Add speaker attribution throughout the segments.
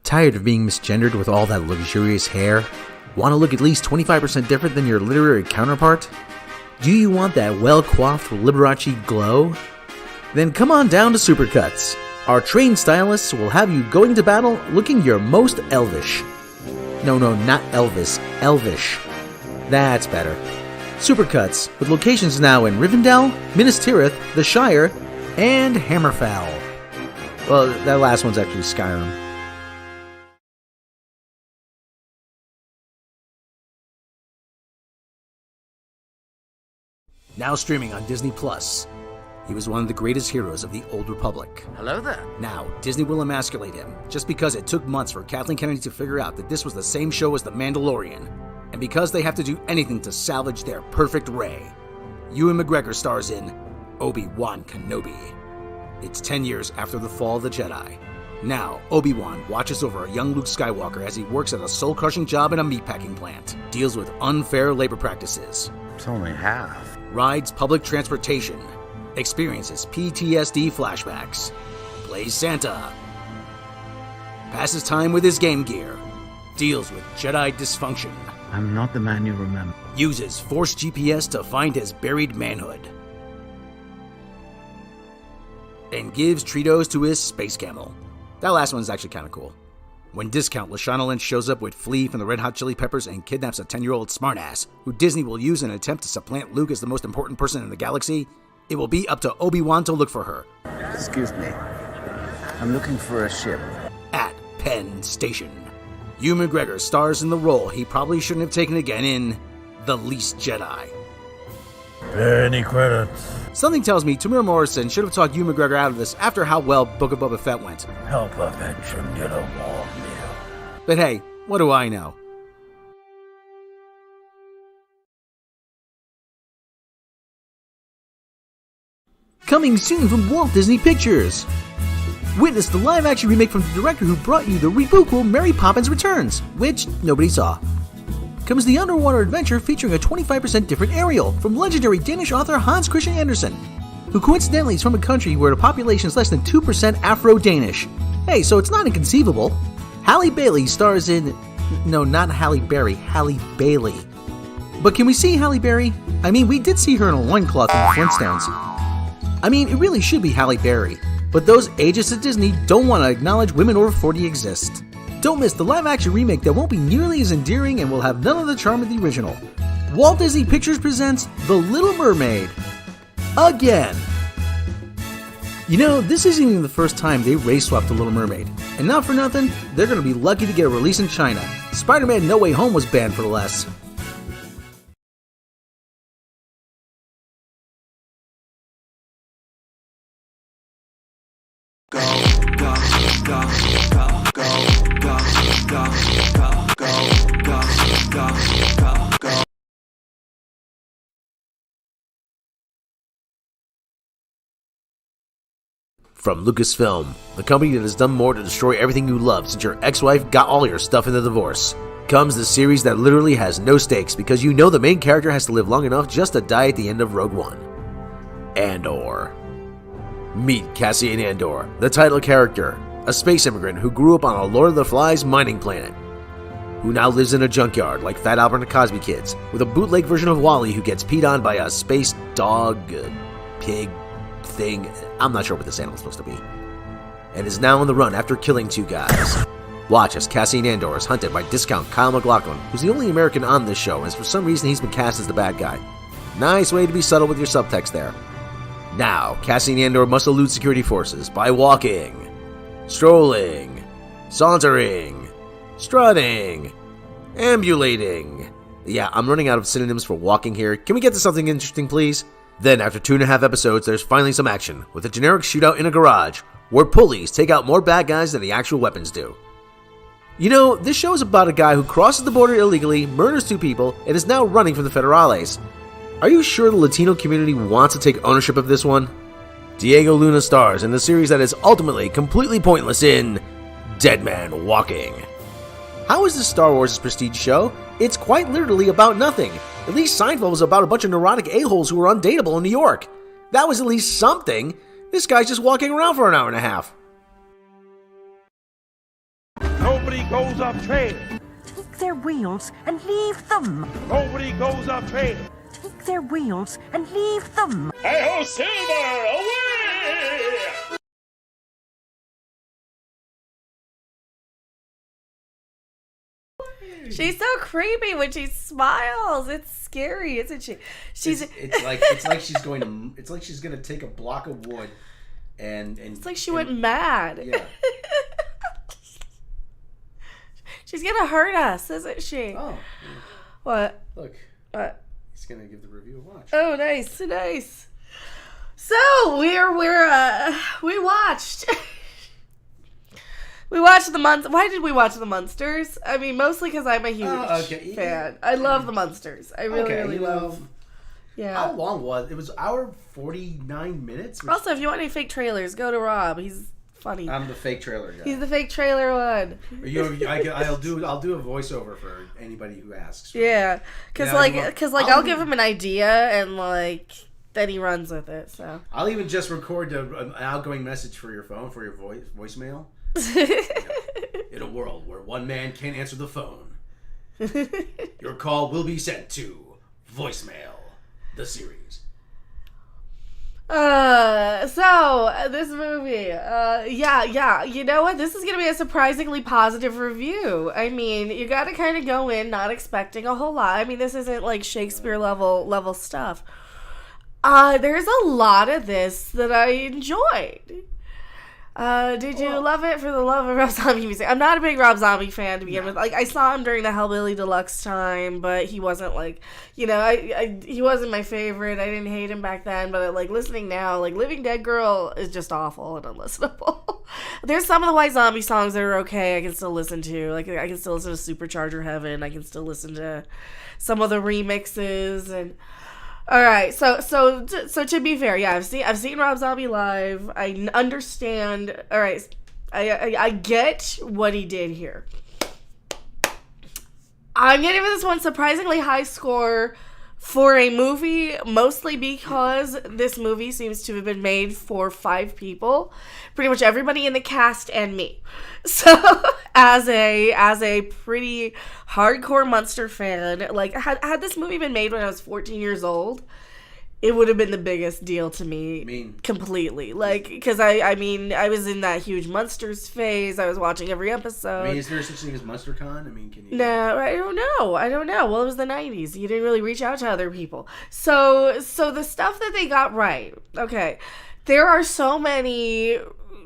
Speaker 1: Tired of being misgendered with all that luxurious hair? Want to look at least 25% different than your literary counterpart? Do you want that well-coiffed Liberace glow? Then come on down to Supercuts. Our trained stylists will have you going to battle looking your most elvish. No, not Elvis, elvish. That's better. Supercuts, with locations now in Rivendell, Minas Tirith, the Shire, and Hammerfell. Well, that last one's actually Skyrim. Now streaming on Disney+. He was one of the greatest heroes of the Old Republic.
Speaker 2: Hello there.
Speaker 1: Now, Disney will emasculate him, just because it took months for Kathleen Kennedy to figure out that this was the same show as The Mandalorian, and because they have to do anything to salvage their perfect Rey. Ewan McGregor stars in Obi-Wan Kenobi. It's 10 years after the fall of the Jedi. Now, Obi-Wan watches over a young Luke Skywalker as he works at a soul-crushing job in a meatpacking plant, deals with unfair labor practices.
Speaker 2: It's only half.
Speaker 1: Rides public transportation, experiences PTSD flashbacks, plays Santa, passes time with his Game Gear, deals with Jedi dysfunction.
Speaker 2: I'm not the man you remember.
Speaker 1: Uses Force GPS to find his buried manhood. And gives Tritos to his space camel. That last one's actually kind of cool. When Discount Lashana Lynch shows up with Flea from the Red Hot Chili Peppers and kidnaps a 10-year-old smartass, who Disney will use in an attempt to supplant Luke as the most important person in the galaxy, it will be up to Obi-Wan to look for her.
Speaker 2: Excuse me. I'm looking for a ship.
Speaker 1: At Penn Station. Ewan McGregor stars in the role he probably shouldn't have taken again in The Least Jedi.
Speaker 3: Any credits?
Speaker 1: Something tells me Tamir Morrison should have talked Ewan McGregor out of this after how well Book of Boba Fett went.
Speaker 3: Help a veteran get a warm meal.
Speaker 1: But hey, what do I know? Coming soon from Walt Disney Pictures. Witness the live-action remake from the director who brought you the rebootable Mary Poppins Returns, which nobody saw. Comes the underwater adventure featuring a 25% different Ariel from legendary Danish author Hans Christian Andersen, who coincidentally is from a country where the population is less than 2% Afro-Danish. Hey, so it's not inconceivable. Halle Bailey stars in... No, not Halle Berry, Halle Bailey. But can we see Halle Berry? I mean, we did see her in a loincloth in the Flintstones. I mean, it really should be Halle Berry, but those ageist at Disney don't want to acknowledge women over 40 exist. Don't miss the live-action remake that won't be nearly as endearing and will have none of the charm of the original. Walt Disney Pictures presents The Little Mermaid. Again. You know, this isn't even the first time they race-swapped The Little Mermaid. And not for nothing, they're going to be lucky to get a release in China. Spider-Man No Way Home was banned for less. From Lucasfilm, the company that has done more to destroy everything you love since your ex-wife got all your stuff in the divorce, comes the series that literally has no stakes because you know the main character has to live long enough just to die at the end of Rogue One. Andor. Meet Cassian Andor, the title character, a space immigrant who grew up on a Lord of the Flies mining planet, who now lives in a junkyard like Fat Albert and the Cosby Kids, with a bootleg version of Wally who gets peed on by a space dog, pig thing, I'm not sure what this animal's supposed to be, and is now on the run after killing two guys. Watch as Cassian Andor is hunted by discount Kyle MacLachlan, who's the only American on this show, and for some reason he's been cast as the bad guy. Nice way to be subtle with your subtext there. Now, Cassian Andor must elude security forces by walking, strolling, sauntering, strutting, ambulating. Yeah, I'm running out of synonyms for walking here. Can we get to something interesting, please? Then, after 2.5 episodes, there's finally some action, with a generic shootout in a garage, where pulleys take out more bad guys than the actual weapons do. You know, this show is about a guy who crosses the border illegally, murders 2 people, and is now running from the Federales. Are you sure the Latino community wants to take ownership of this one? Diego Luna stars in the series that is ultimately completely pointless in Dead Man Walking. How is this Star Wars' prestige show? It's quite literally about nothing. At least Seinfeld was about a bunch of neurotic a-holes who were undateable in New York. That was at least something. This guy's just walking around for an hour and a half.
Speaker 3: No
Speaker 4: Nobody goes off trail.
Speaker 5: Take their wheels and leave them.
Speaker 4: Nobody goes off trail.
Speaker 5: Take their wheels and leave them.
Speaker 4: Hey-ho, Silver, away!
Speaker 6: She's so creepy when she smiles. It's scary, isn't she?
Speaker 1: It's like she's going to. It's like she's going to take a block of wood, and
Speaker 6: it's like she went mad.
Speaker 1: Yeah.
Speaker 6: She's gonna hurt us, isn't she?
Speaker 1: Oh.
Speaker 6: What?
Speaker 1: Look.
Speaker 6: What?
Speaker 1: He's gonna give the review a watch.
Speaker 6: Oh, nice. So we watched. We watched the Munsters. Why did we watch the Munsters? I mean, mostly because I'm a huge fan. I love the Munsters. I really love. Yeah.
Speaker 1: How long was it? Was hour 49 minutes.
Speaker 6: Also, if you want any fake trailers, go to Rob. He's funny.
Speaker 1: I'm the fake trailer guy.
Speaker 6: He's the fake trailer one.
Speaker 1: I'll do a voiceover for anybody who asks.
Speaker 6: Yeah, because I'll give him an idea and then he runs with it. So
Speaker 1: I'll even just record an outgoing message for your phone for your voicemail. In a world where one man can't answer the phone, your call will be sent to voicemail. The series.
Speaker 6: So this movie, yeah. You know what? This is gonna be a surprisingly positive review. I mean, you got to kind of go in not expecting a whole lot. I mean, this isn't like Shakespeare level stuff. There's a lot of this that I enjoyed. Did you love it for the love of Rob Zombie music? I'm not a big Rob Zombie fan to begin with. Like, I saw him during the Hellbilly Deluxe time, but he wasn't he wasn't my favorite. I didn't hate him back then, but listening now, Living Dead Girl is just awful and unlistenable. There's some of the White Zombie songs that are okay. I can still listen to. I can still listen to Supercharger Heaven. I can still listen to some of the remixes and. All right, so to be fair, yeah, I've seen Rob Zombie live. I understand. All right, I get what he did here. I'm gonna give this one surprisingly high score for a movie, mostly because this movie seems to have been made for 5 people, pretty much everybody in the cast and me. So, as a pretty hardcore Munster fan, had this movie been made when I was 14 years old, it would have been the biggest deal to me. Completely. Because I was in that huge Munsters phase. I was watching every episode.
Speaker 1: Is there such thing as MunsterCon? Can you?
Speaker 6: No, I don't know. Well, it was the 90s. You didn't really reach out to other people. So the stuff that they got right. Okay. There are so many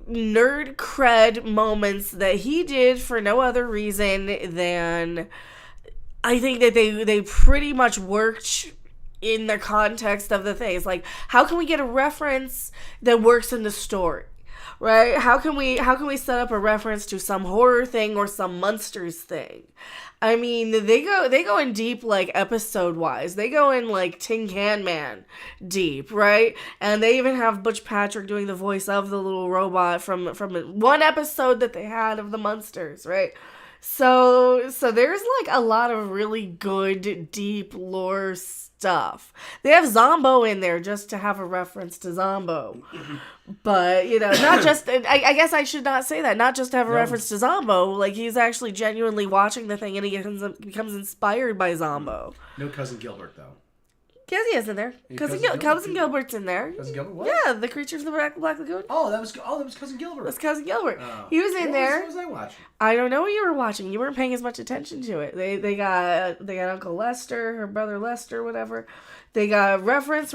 Speaker 6: nerd cred moments that he did for no other reason than I think that they pretty much worked in the context of the things. How can we get a reference that works in the story? Right? How can we set up a reference to some horror thing or some Munsters thing? I mean, they go in deep, episode wise. They go in Tin Can Man deep, right? And they even have Butch Patrick doing the voice of the little robot from one episode that they had of the Munsters, right? So there's a lot of really good deep lore stuff. They have Zombo in there just to have a reference to Zombo. But, not just, I guess I should not say that, not just to have a reference to Zombo, he's actually genuinely watching the thing and he becomes inspired by Zombo.
Speaker 1: No Cousin Gilbert, though.
Speaker 6: Yes, he is in there. Cousin Gilbert's in there.
Speaker 1: Cousin Gilbert, what?
Speaker 6: Yeah, the Creatures of the Black Lagoon.
Speaker 1: Oh, that was Cousin Gilbert.
Speaker 6: That's Cousin Gilbert.
Speaker 1: Oh.
Speaker 6: He was in there.
Speaker 1: What was I watching?
Speaker 6: I don't know what you were watching. You weren't paying as much attention to it. They got Uncle Lester, her brother Lester, whatever. They got reference.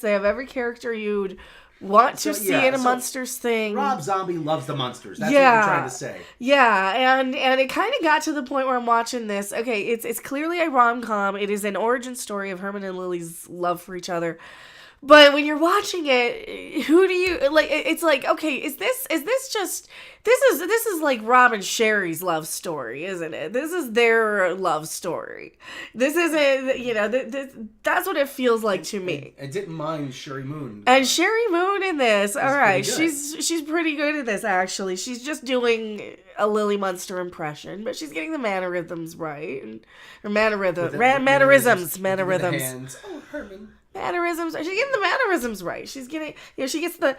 Speaker 6: They have every character you'd want to see in a Munsters thing.
Speaker 1: Rob Zombie loves the Munsters. That's what I'm trying to say.
Speaker 6: Yeah, and it kind of got to the point where I'm watching this. Okay, it's clearly a rom-com. It is an origin story of Herman and Lily's love for each other. But when you're watching it, who do you it's okay, is this just this is like Rob and Sherry's love story, isn't it? This is their love story. This isn't, that's what it feels like to me.
Speaker 1: I didn't mind Sherry Moon.
Speaker 6: And Sherry Moon in this, all right, she's pretty good at this actually. She's just doing a Lily Munster impression, but she's getting the mannerisms right, or mannerisms.
Speaker 1: With the hands. Oh, Herman.
Speaker 6: mannerisms. She's getting the mannerisms right. She's getting, she gets the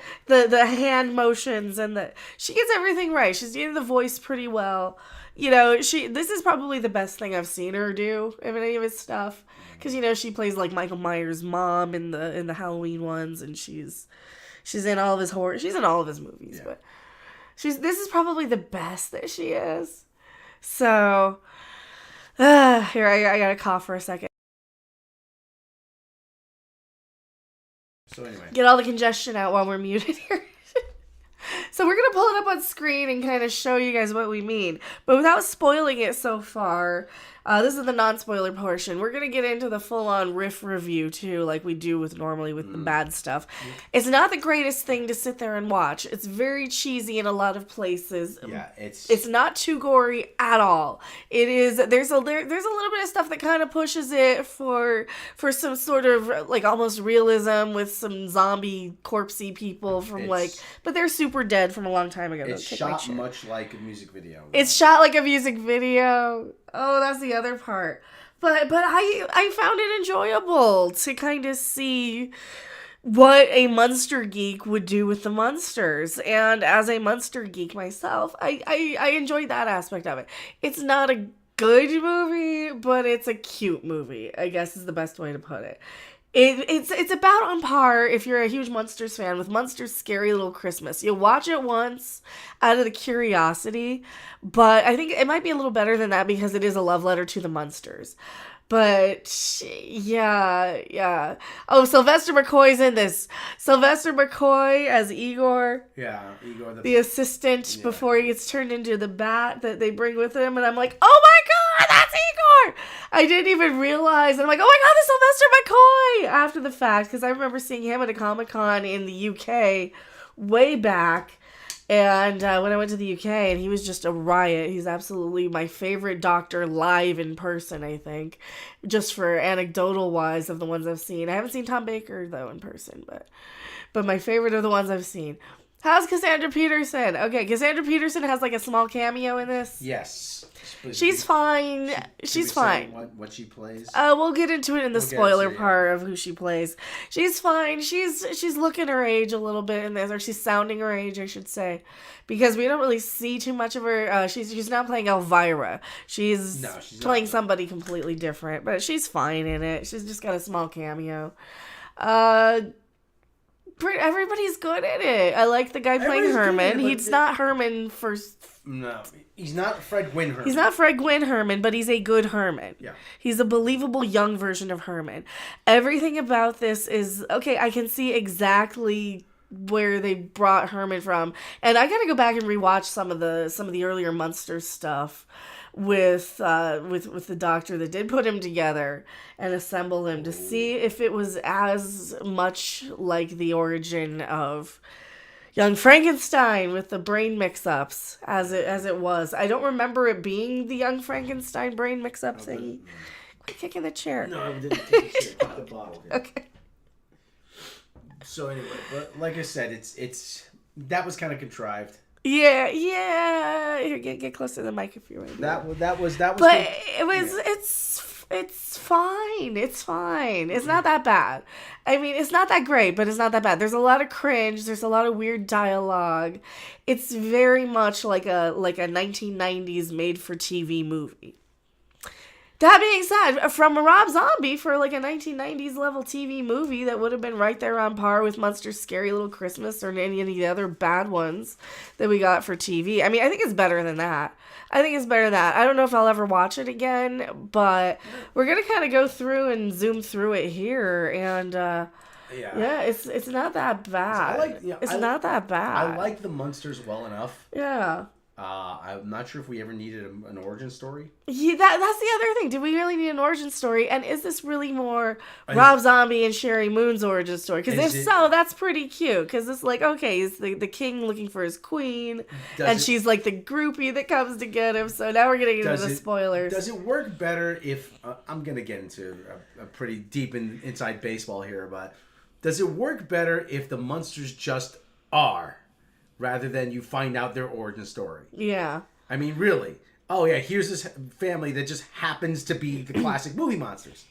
Speaker 6: hand motions and she gets everything right. She's getting the voice pretty well. This is probably the best thing I've seen her do in any of his stuff. Because, she plays like Michael Myers' mom in the Halloween ones, and she's in all of his horror. She's in all of his movies,
Speaker 1: Yeah.
Speaker 6: but this is probably the best that she is. So, here, I gotta cough for a second.
Speaker 1: So anyway.
Speaker 6: Get all the congestion out while we're muted here. So we're going to pull it up on screen and kind of show you guys what we mean. But without spoiling it so far, this is the non-spoiler portion. We're going to get into the full-on riff review, too, like we do normally with the bad stuff. It's not the greatest thing to sit there and watch. It's very cheesy in a lot of places.
Speaker 1: Yeah,
Speaker 6: it's not too gory at all. It is, there's a little bit of stuff that kind of pushes it for some sort of, like, almost realism with some zombie corpsey people but they're super dead from a long time ago.
Speaker 1: It's shot much like a music video.
Speaker 6: It's shot like a music video. Oh, that's the other part. But I found it enjoyable to kind of see what a Munster geek would do with the Munsters. And as a Munster geek myself, I enjoyed that aspect of it. It's not a good movie, but it's a cute movie, I guess is the best way to put it. It's about on par, if you're a huge Munsters fan, with Munsters' Scary Little Christmas. You'll watch it once out of the curiosity, but I think it might be a little better than that because it is a love letter to the Munsters. But, yeah. Oh, Sylvester McCoy's in this. Sylvester McCoy as Igor.
Speaker 1: Yeah, Igor. The
Speaker 6: assistant before he gets turned into the bat that they bring with him. And I'm like, oh my God, that's Igor! I didn't even realize. And I'm like, oh my God, that's Sylvester McCoy! After the fact, because I remember seeing him at a Comic-Con in the UK way back. And when I went to the UK, and he was just a riot. He's absolutely my favorite Doctor live in person, I think. Just for anecdotal-wise of the ones I've seen. I haven't seen Tom Baker, though, in person. But my favorite are the ones I've seen. How's Cassandra Peterson? Okay, Cassandra Peterson has like a small cameo in this.
Speaker 1: Yes.
Speaker 6: She's fine. She's fine.
Speaker 1: What she plays?
Speaker 6: We'll get into it in the spoiler part of who she plays. She's fine. She's looking her age a little bit in this, or she's sounding her age, I should say, because we don't really see too much of her. She's not playing Elvira. She's playing somebody completely different, but she's fine in it. She's just got a small cameo. Everybody's good in it. I like the guy playing Herman. He's not Herman for...
Speaker 1: No, he's not Fred Gwynne Herman.
Speaker 6: He's not Fred Gwynne Herman, but he's a good Herman.
Speaker 1: Yeah.
Speaker 6: He's a believable young version of Herman. Everything about this is... Okay, I can see exactly where they brought Herman from. And I gotta go back and rewatch some of the earlier Munsters stuff with the doctor that did put him together and assemble him to see if it was as much like the origin of Young Frankenstein with the brain mix-ups as it was. I don't remember it being the Young Frankenstein brain mix-up thingy. Quit kicking the chair.
Speaker 1: No, I didn't take the chair. Kick the bottle. Here.
Speaker 6: Okay.
Speaker 1: So anyway, but like I said, it's that was kind of contrived.
Speaker 6: Yeah. Here, get close to the mic if you're right.
Speaker 1: That was.
Speaker 6: But it was. Yeah. It's fine. It's fine. It's not that bad. I mean, it's not that great, but it's not that bad. There's a lot of cringe. There's a lot of weird dialogue. It's very much like a 1990s made-for-TV movie. That being said, from Rob Zombie for like a 1990s level TV movie that would have been right there on par with Munsters' Scary Little Christmas or any of the other bad ones that we got for TV. I mean, I think it's better than that. I don't know if I'll ever watch it again, but we're going to kind of go through and zoom through it here. And yeah, it's not that bad. It's not that bad.
Speaker 1: I like the Munsters well enough.
Speaker 6: Yeah.
Speaker 1: I'm not sure if we ever needed an origin story.
Speaker 6: Yeah, that's the other thing. Do we really need an origin story? And is this really more Rob Zombie and Sherry Moon's origin story? Because if so, that's pretty cute. Because it's like, okay, he's the king looking for his queen, and she's like the groupie that comes to get him. So now we're getting into the spoilers.
Speaker 1: Does it work better if... I'm going to get into a pretty deep inside baseball here, but does it work better if the Munsters just are... rather than you find out their origin story?
Speaker 6: Yeah.
Speaker 1: I mean, really. Oh, yeah, here's this family that just happens to be the classic movie monsters.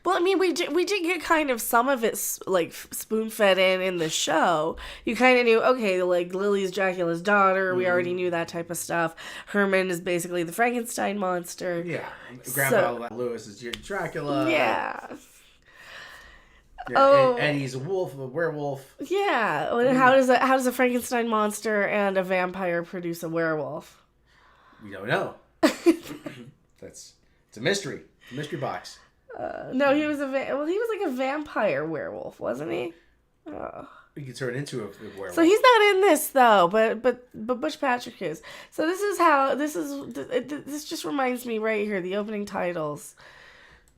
Speaker 6: Well, I mean, we did get kind of some of it, like, spoon-fed in the show. You kind of knew, okay, like, Lily's Dracula's daughter. We already knew that type of stuff. Herman is basically the Frankenstein monster.
Speaker 1: Yeah. Grandpa Lewis is Dracula.
Speaker 6: Yeah.
Speaker 1: And he's a werewolf.
Speaker 6: Yeah. And how does a Frankenstein monster and a vampire produce a werewolf?
Speaker 1: We don't know. It's a mystery. It's a mystery box.
Speaker 6: No, he was he was like a vampire werewolf, wasn't he?
Speaker 1: He could turn into a werewolf.
Speaker 6: So he's not in this though, but Butch Patrick is. So this just reminds me right here. The opening titles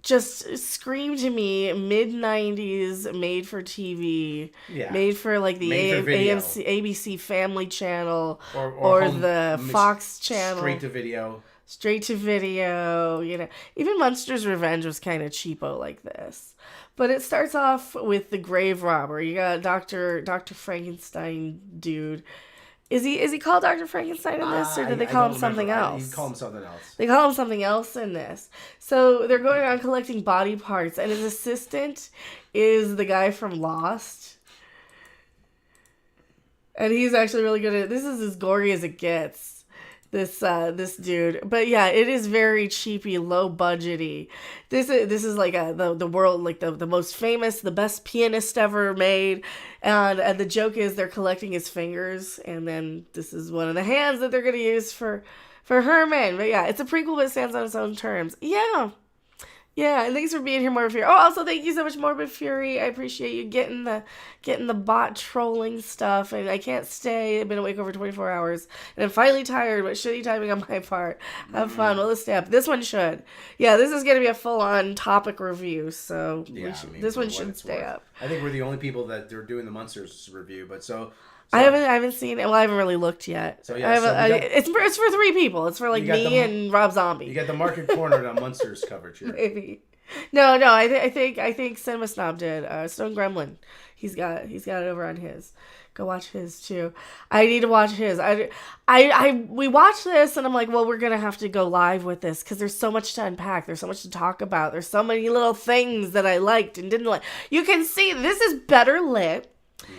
Speaker 6: just scream to me mid-90s, made for TV, made for like the AMC, ABC Family Channel or the Fox Channel, straight to video, you know. Even Munsters Revenge was kind of cheapo like this. But it starts off with the grave robber. You got Dr. Frankenstein dude. Is he called Dr. Frankenstein in this, or did they call him something else?
Speaker 1: They call him something else.
Speaker 6: They call him something else in this. So they're going around collecting body parts, and his assistant is the guy from Lost. And he's actually really good at it. This is as gory as it gets. This dude, but yeah, it is very cheapy, low budgety. This is like the world, like the most famous, the best pianist ever made, and the joke is they're collecting his fingers, and then this is one of the hands that they're gonna use for Herman. But yeah, it's a prequel, but it stands on its own terms. Yeah, and thanks for being here, Morbid Fury. Oh, also thank you so much, Morbid Fury. I appreciate you getting the bot trolling stuff. And I can't stay. I've been awake over 24 hours, and I'm finally tired. But shitty timing on my part. Have fun. Well, let's stay up. This one should. Yeah, this is gonna be a full-on topic review. So this one should stay up.
Speaker 1: I think we're the only people that are doing the Munsters review. But
Speaker 6: I haven't seen it. Well, I haven't really looked yet. So yeah, it's for 3 people. It's for like me and Rob Zombie.
Speaker 1: You got the market cornered on Munsters coverage here.
Speaker 6: Maybe. No. I think Cinema Snob did. Stone Gremlin. He's got it over on his. Go watch his too. I need to watch his. We watched this and I'm like, well, we're gonna have to go live with this because there's so much to unpack. There's so much to talk about. There's so many little things that I liked and didn't like. You can see this is better lit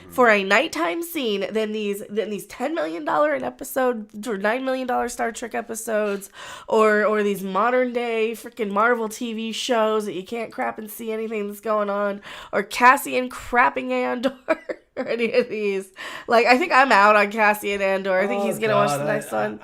Speaker 6: for a nighttime scene than these $10 million an episode or $9 million Star Trek episodes or these modern day freaking Marvel TV shows that you can't crap and see anything that's going on, or Cassian crapping Andor or any of these. Like, I think I'm out on Cassian Andor. I think he's gonna watch the next one.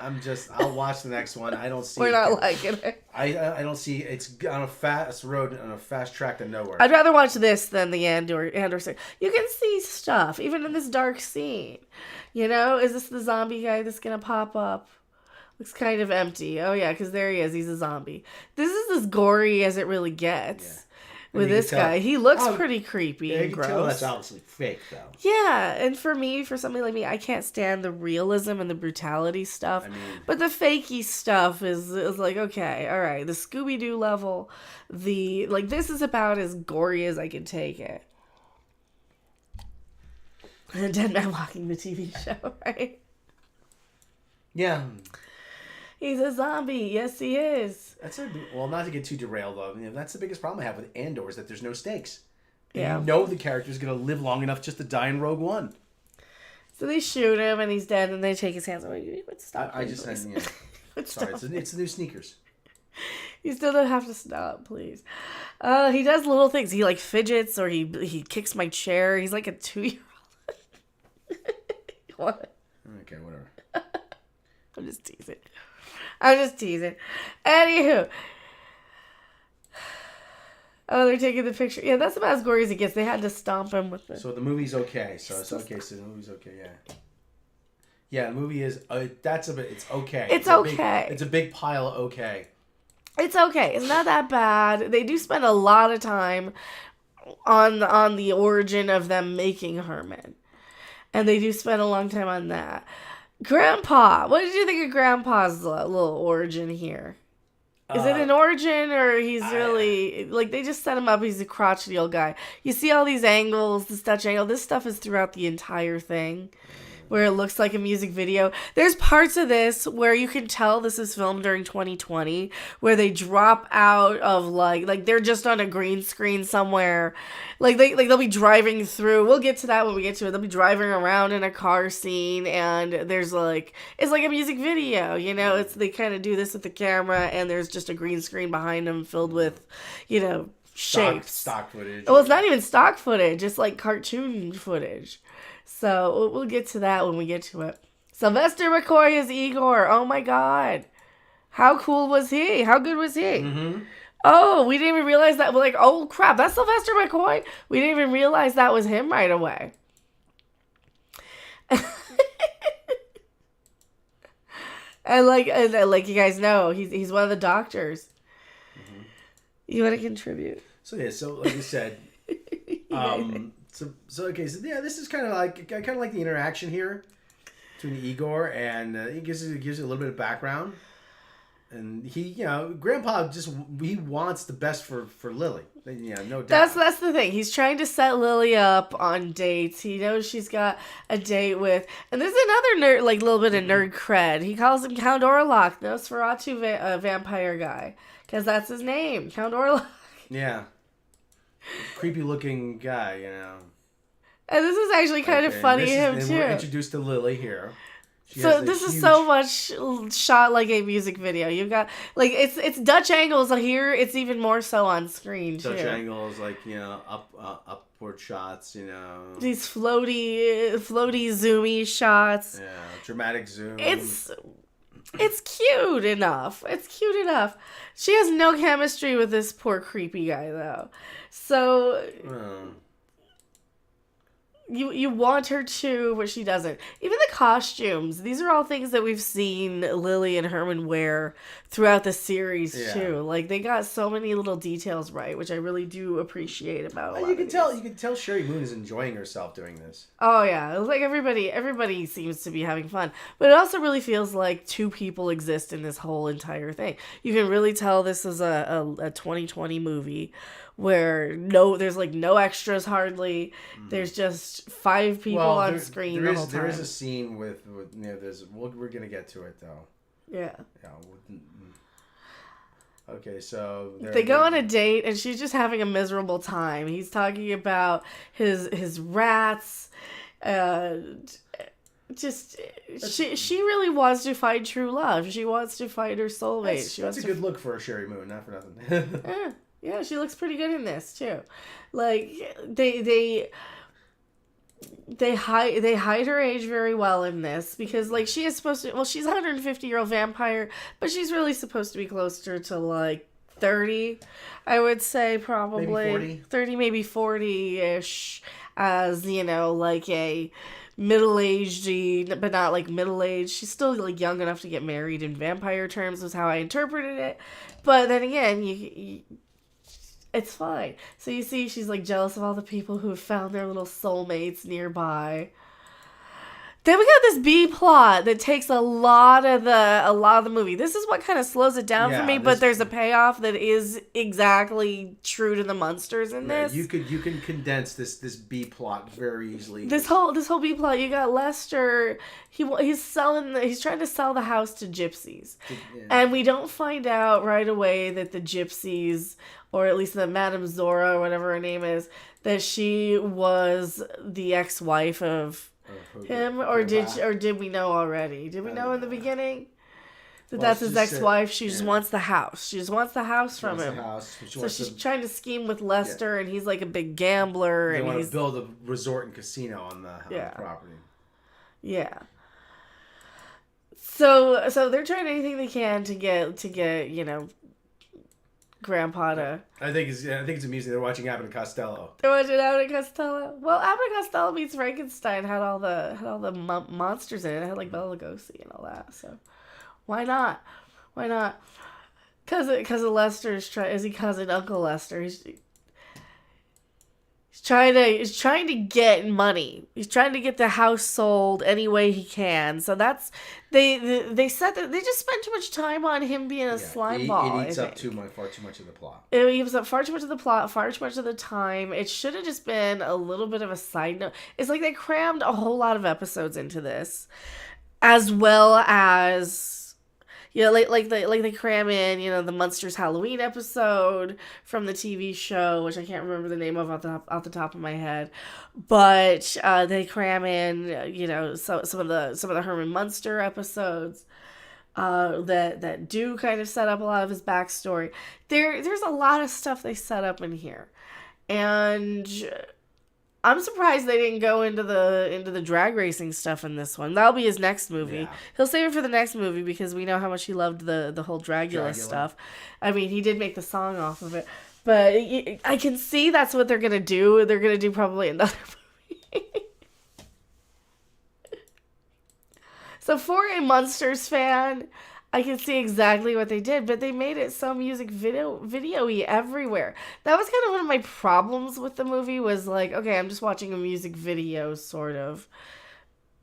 Speaker 1: I'll watch the next one. I don't see.
Speaker 6: We're not liking it.
Speaker 1: I don't see. It's on a fast road, on a fast track to nowhere.
Speaker 6: I'd rather watch this than the Andor scene. You can see stuff even in this dark scene. You know, is this the zombie guy that's gonna pop up? Looks kind of empty. Oh yeah, because there he is. He's a zombie. This is as gory as it really gets. Yeah. With this guy, he looks pretty creepy and gross. Tell
Speaker 1: that's obviously fake, though.
Speaker 6: Yeah, and for somebody like me, I can't stand the realism and the brutality stuff. But the fakey stuff is like, okay, all right, the Scooby-Doo level, this is about as gory as I can take it. And Dead Man Walking, the TV show, right?
Speaker 1: Yeah.
Speaker 6: He's a zombie. Yes, he is.
Speaker 1: Well, not to get too derailed, though. That's the biggest problem I have with Andor is that there's no stakes.
Speaker 6: Yeah.
Speaker 1: You know the character's going to live long enough just to die in Rogue One.
Speaker 6: So they shoot him, and he's dead, and they take his hands away. Stop.
Speaker 1: I just said, yeah. Sorry, it's the new sneakers.
Speaker 6: You still don't have to stop, please. He does little things. He, fidgets, or he kicks my chair. He's like a 2-year-old. What?
Speaker 1: Okay, whatever.
Speaker 6: I'm just teasing. Anywho. Oh, they're taking the picture. Yeah, that's about as gory as it gets. They had to stomp him with it.
Speaker 1: So the movie's okay. So it's okay. So the movie's okay, yeah. Yeah, the movie is, it's okay.
Speaker 6: It's okay.
Speaker 1: It's a big pile of okay.
Speaker 6: It's okay. It's not that bad. They do spend a lot of time on the origin of them making Herman. And they do spend a long time on that. Grandpa, what did you think of Grandpa's little origin here? Is it an origin, or he's really, they just set him up, he's a crotchety old guy. You see all these angles, this Dutch angle, this stuff is throughout the entire thing. where it looks like a music video. There's parts of this where you can tell this is filmed during 2020, where they drop out of like they're just on a green screen somewhere. Like they'll be driving through. We'll get to that when we get to it. They'll be driving around in a car scene, and there's like it's like a music video, you know. It's they kind of do this with the camera, and there's just a green screen behind them filled with, you know, shapes.
Speaker 1: Stock footage.
Speaker 6: Well, it's not even stock footage. It's like cartoon footage. So we'll get to that when we get to it. Sylvester McCoy is Igor. Oh my God. How cool was he? How good was he?
Speaker 1: Mm-hmm.
Speaker 6: Oh, we didn't even realize that. We're like, oh crap, that's Sylvester McCoy? We didn't even realize that was him right away. And like you guys know, he's one of the doctors. Mm-hmm. You want to contribute?
Speaker 1: So yeah, so like you said, so yeah, this is kind of like the interaction here between Igor and it gives you a little bit of background, and he, you know, Grandpa he wants the best for Lily, you know, no doubt.
Speaker 6: That's the thing. He's trying to set Lily up on dates. He knows she's got a date with, and there's another nerd, like little bit of nerd cred. He calls him Count Orlok, Nosferatu vampire guy, because that's his name, Count Orlok.
Speaker 1: Yeah. Creepy looking guy, you know.
Speaker 6: And this is actually kind of funny him too.
Speaker 1: We're introduced to Lily here.
Speaker 6: So this is so much shot like a music video. You've got like it's Dutch angles here. It's even more so on screen too.
Speaker 1: Dutch angles, like, you know, upward shots, you know.
Speaker 6: These floaty zoomy shots.
Speaker 1: Yeah, dramatic zoom.
Speaker 6: It's cute enough. It's cute enough. She has no chemistry with this poor creepy guy though. So you want her to, but she doesn't. Even the costumes. These are all things that we've seen Lily and Herman wear throughout the series too. Like they got so many little details right, which I really do appreciate about.
Speaker 1: You can tell Sherry Moon is enjoying herself doing this.
Speaker 6: Oh yeah, it's like everybody seems to be having fun, but it also really feels like two people exist in this whole entire thing. You can really tell this is a 2020 movie where there's like no extras hardly. Mm-hmm. There's just 5 people on screen the whole time.
Speaker 1: There is a scene with you know, we're gonna get to it though.
Speaker 6: Yeah.
Speaker 1: Yeah. Okay, so
Speaker 6: they go on a date, and she's just having a miserable time. He's talking about his rats. She really wants to find true love. She wants to find her soulmate.
Speaker 1: That's a good look for a Sherry Moon, not for nothing.
Speaker 6: Yeah, she looks pretty good in this too. Like they hide her age very well in this, because like she is supposed to, well, she's a 150-year-old vampire, but she's really supposed to be closer to like 30, I would say, probably
Speaker 1: maybe 40.
Speaker 6: 30, maybe 40-ish, as, you know, like a middle-aged, but not like middle-aged. She's still like young enough to get married in vampire terms, was how I interpreted it. But then again, you it's fine. So you see, she's like jealous of all the people who have found their little soulmates nearby. Then we got this B plot that takes a lot of the movie. This is what kind of slows it down for me, but there's a payoff that is exactly true to the Munsters in this.
Speaker 1: You can condense this B plot very easily.
Speaker 6: This whole B plot, you got Lester. He's trying to sell the house to gypsies, and we don't find out right away that the gypsies, or at least that Madame Zora, or whatever her name is, that she was the ex-wife of him, or did we know already? Did we know in the beginning that that's his ex-wife? She just wants the house. She just wants the house from him. So she's trying to scheme with Lester, and he's like a big gambler.
Speaker 1: They want to build a resort and casino on the property. Yeah.
Speaker 6: So they're trying anything they can to get you know, Grandpa to...
Speaker 1: I think it's amusing. They're watching Abbott and Costello.
Speaker 6: They're watching Abbott and Costello. Well, Abbott and Costello meets Frankenstein had all the monsters in it. It had like Bela Lugosi and all that. So why not? Why not? Because of Lester's is he cousin Uncle Lester? He's trying to get money. He's trying to get the house sold any way he can. So that's they said that they just spent too much time on him being a slime ball.
Speaker 1: It eats up far too much of the plot.
Speaker 6: It eats up far too much of the plot, far too much of the time. It should have just been a little bit of a side note. It's like they crammed a whole lot of episodes into this, as well as. Like they cram in, the Munsters Halloween episode from the TV show, which I can't remember the name of off the top of my head, but they cram in, some of the Herman Munster episodes that do kind of set up a lot of his backstory. There's a lot of stuff they set up in here, and I'm surprised they didn't go into the drag racing stuff in this one. That'll be his next movie. Yeah. He'll save it for the next movie because we know how much he loved the whole Dragula stuff. I mean, he did make the song off of it. But I can see that's what they're going to do. They're going to do probably another movie. So for a Munsters fan, I can see exactly what they did, but they made it so music video-y everywhere. That was kind of one of my problems with the movie, was like, okay, I'm just watching a music video sort of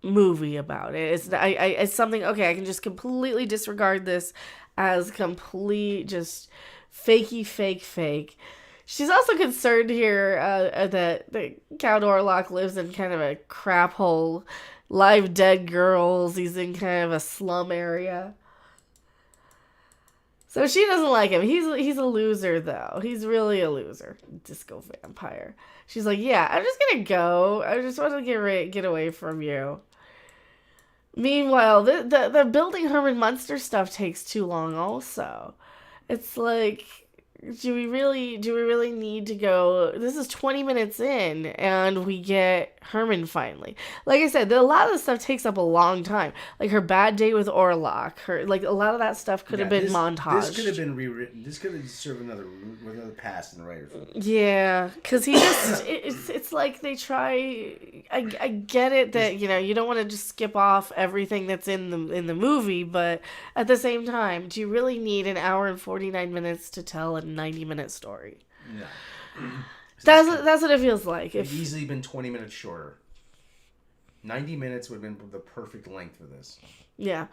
Speaker 6: movie about it. It's something, okay, I can just completely disregard this as complete just fakey fake. She's also concerned here that Count Orlok lives in kind of a crap hole, live dead girls. He's in kind of a slum area. So she doesn't like him. He's a loser, though. He's really a loser. Disco vampire. She's like, yeah, I'm just gonna go. I just want to get away from you. Meanwhile, the building Herman Munster stuff takes too long also. It's like, do we really need to go? This is 20 minutes in, and we get Herman finally. Like I said, a lot of the stuff takes up a long time. Like her bad date with Orlok, a lot of that stuff could have been montaged.
Speaker 1: This could have been rewritten. This could have served another pass in the writer's room.
Speaker 6: Yeah, because he just it's like they try. I get it that you don't want to just skip off everything that's in the movie, but at the same time, do you really need an hour and 49 minutes to tell a 90-minute story?
Speaker 1: No.
Speaker 6: That's what it feels like.
Speaker 1: It's easily been 20 minutes shorter. 90 minutes would have been the perfect length for this. Yeah.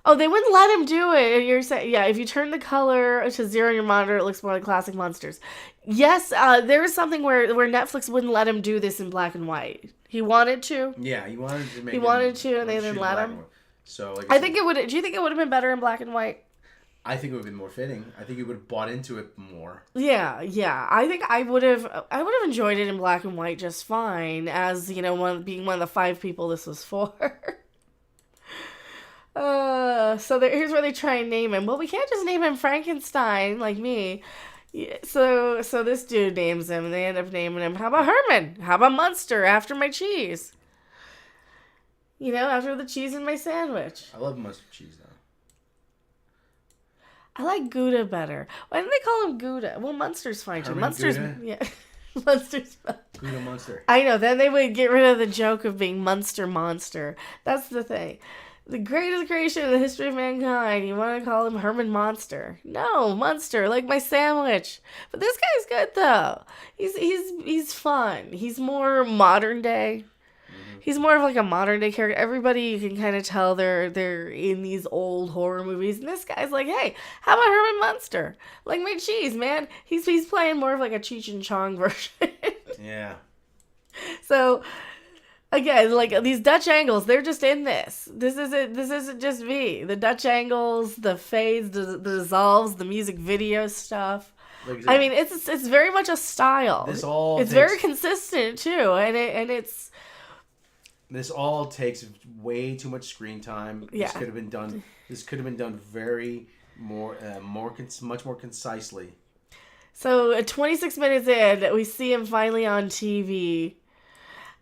Speaker 1: Oh, they wouldn't let him do it. You're saying, yeah, if you turn the color to 0 on your monitor, it looks more like classic Munsters. Yes, there was something where Netflix wouldn't let him do this in black and white. He wanted to. Yeah, he wanted to make. He wanted to, and they didn't let him. So, I think it would. Do you think it would have been better in black and white? I think it would have been more fitting. I think you would have bought into it more. Yeah. I think I would have enjoyed it in black and white just fine, as being one of the 5 people this was for. So here's where they try and name him. Well, we can't just name him Frankenstein like me. Yeah, so this dude names him, and they end up naming him. How about Herman? How about Munster after my cheese? After the cheese in my sandwich. I love mustard cheese though. I like Gouda better. Why didn't they call him Gouda? Well, Munster's fine too. Munster's, yeah. Munster's fine. Gouda Munster. I know. Then they would get rid of the joke of being Munster Monster. That's the thing. The greatest creation in the history of mankind. You want to call him Herman Monster? No, Munster, like my sandwich. But this guy's good though. He's fun. He's more modern day. He's more of like a modern day character. Everybody, you can kind of tell they're in these old horror movies. And this guy's like, hey, how about Herman Munster? Like my cheese, man. He's playing more of like a Cheech and Chong version. Yeah. So, again, like these Dutch angles, they're just in this. This isn't just me. The Dutch angles, the fades, the dissolves, the music video stuff. I mean, it's very much a style. It's very consistent too, and it's. This all takes way too much screen time. Yeah. This could have been done very much more concisely. So 26 minutes in, we see him finally on TV.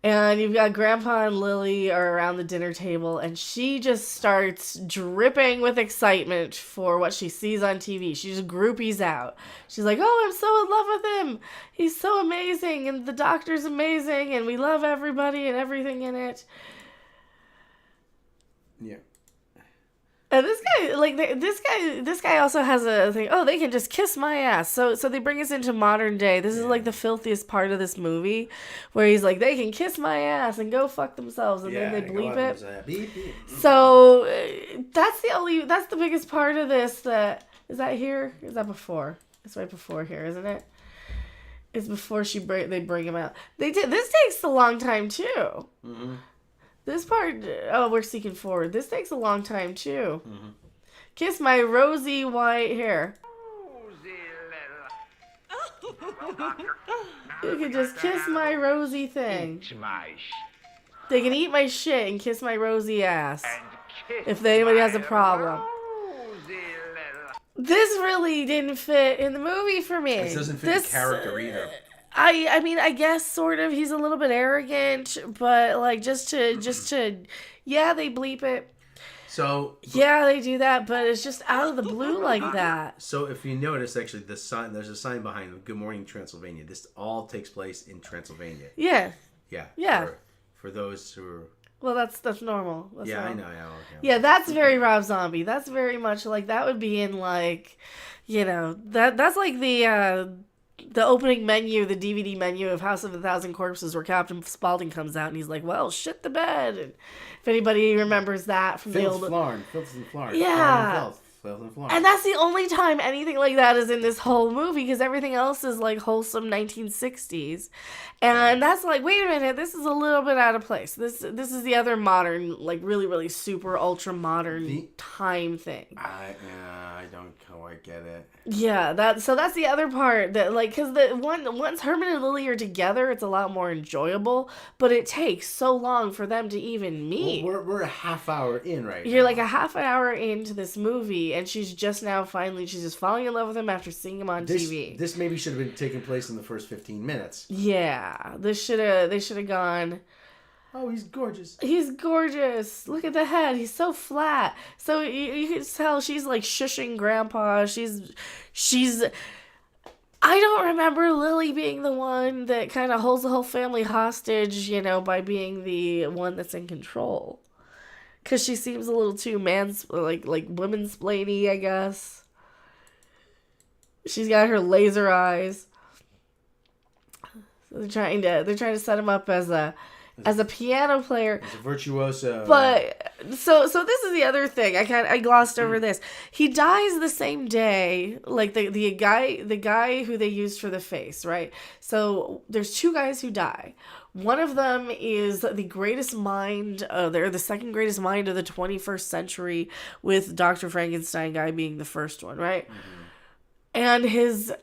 Speaker 1: And you've got Grandpa and Lily are around the dinner table, and she just starts dripping with excitement for what she sees on TV. She just groupies out. She's like, oh, I'm so in love with him. He's so amazing, and the doctor's amazing, and we love everybody and everything in it. Yeah.
Speaker 6: And this guy, like this guy also has a thing. Oh, they can just kiss my ass. So they bring us into modern day. This is like the filthiest part of this movie, where he's like, they can kiss my ass and go fuck themselves, and then they bleep it.
Speaker 1: Beep, beep.
Speaker 6: So that's the biggest part of this. Is that here? Is that before? It's right before here, isn't it? It's before they bring him out. This takes a long time too. Mm-hmm. This part, we're seeking forward. This takes a long time, too. Mm-hmm. Kiss my rosy white hair. You can just kiss my rosy thing. They can eat my shit and kiss my rosy ass. If anybody has a problem. This really didn't fit in the movie for me.
Speaker 1: This doesn't fit the character either.
Speaker 6: I mean, I guess sort of. He's a little bit arrogant, but like just to, yeah, they bleep it.
Speaker 1: So
Speaker 6: yeah, they do that, but it's just out of the blue like that.
Speaker 1: So if you notice, actually, there's a sign behind "Good Morning Transylvania." This all takes place in Transylvania.
Speaker 6: Yeah.
Speaker 1: Yeah.
Speaker 6: Yeah.
Speaker 1: For those who are.
Speaker 6: Well, that's normal. That's
Speaker 1: yeah,
Speaker 6: normal.
Speaker 1: I know. Yeah, okay.
Speaker 6: Yeah, that's very Rob Zombie. That's very much like that would be in like, that's like the opening menu, the DVD menu of House of a Thousand Corpses, where Captain Spaulding comes out and he's like, well, shit the bed. And if anybody remembers that from the old...
Speaker 1: Filth and Florence.
Speaker 6: Yeah.
Speaker 1: Filth and Florence.
Speaker 6: And that's the only time anything like that is in this whole movie, because everything else is like wholesome 1960s. And that's like, wait a minute, this is a little bit out of place. This is the other modern, like really, really super ultra modern time thing.
Speaker 1: I don't quite get it.
Speaker 6: Yeah, that's the other part that like, because once Herman and Lily are together, it's a lot more enjoyable, but it takes so long for them to even meet.
Speaker 1: Well, we're a half hour in right now.
Speaker 6: You're like a half an hour into this movie, and she's just falling in love with him after seeing him on TV.
Speaker 1: This maybe should have been taking place in the first 15 minutes.
Speaker 6: Yeah, they should have gone.
Speaker 1: Oh, he's gorgeous.
Speaker 6: He's gorgeous. Look at the head. He's so flat. So you can tell she's like shushing Grandpa. She's. I don't remember Lily being the one that kind of holds the whole family hostage, by being the one that's in control. Because she seems a little too women-splainy, I guess. She's got her laser eyes. So they're trying to set him up as a piano player.
Speaker 1: As a virtuoso.
Speaker 6: But so this is the other thing. I glossed over this. He dies the same day, like the guy who they used for the face, right? So there's two guys who die. One of them is the greatest mind. They're the second greatest mind of the 21st century, with Dr. Frankenstein guy being the first one, right? Mm-hmm. And his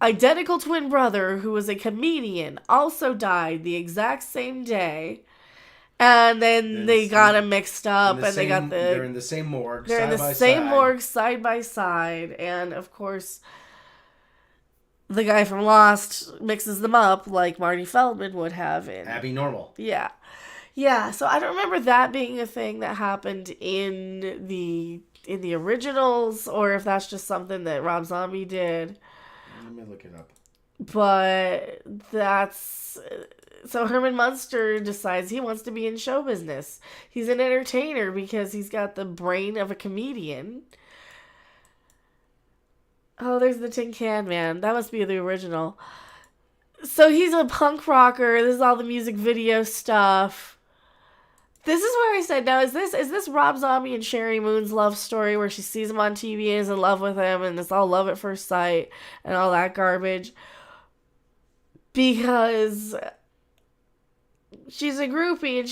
Speaker 6: identical twin brother, who was a comedian, also died the exact same day. And then they got him mixed up, and they're
Speaker 1: in the same morgue.
Speaker 6: They're in the same morgue side by side, and of course, the guy from Lost mixes them up like Marty Feldman would have in
Speaker 1: Abby Normal.
Speaker 6: Yeah. Yeah, so I don't remember that being a thing that happened in the originals, or if that's just something that Rob Zombie did.
Speaker 1: Let me look it up.
Speaker 6: But so Herman Munster decides he wants to be in show business. He's an entertainer because he's got the brain of a comedian. Oh, there's the Tin Can Man. That must be the original. So he's a punk rocker. This is all the music video stuff. This is where I said, now, is this Rob Zombie and Sherry Moon's love story where she sees him on TV and is in love with him and it's all love at first sight and all that garbage? Because she's a groupie and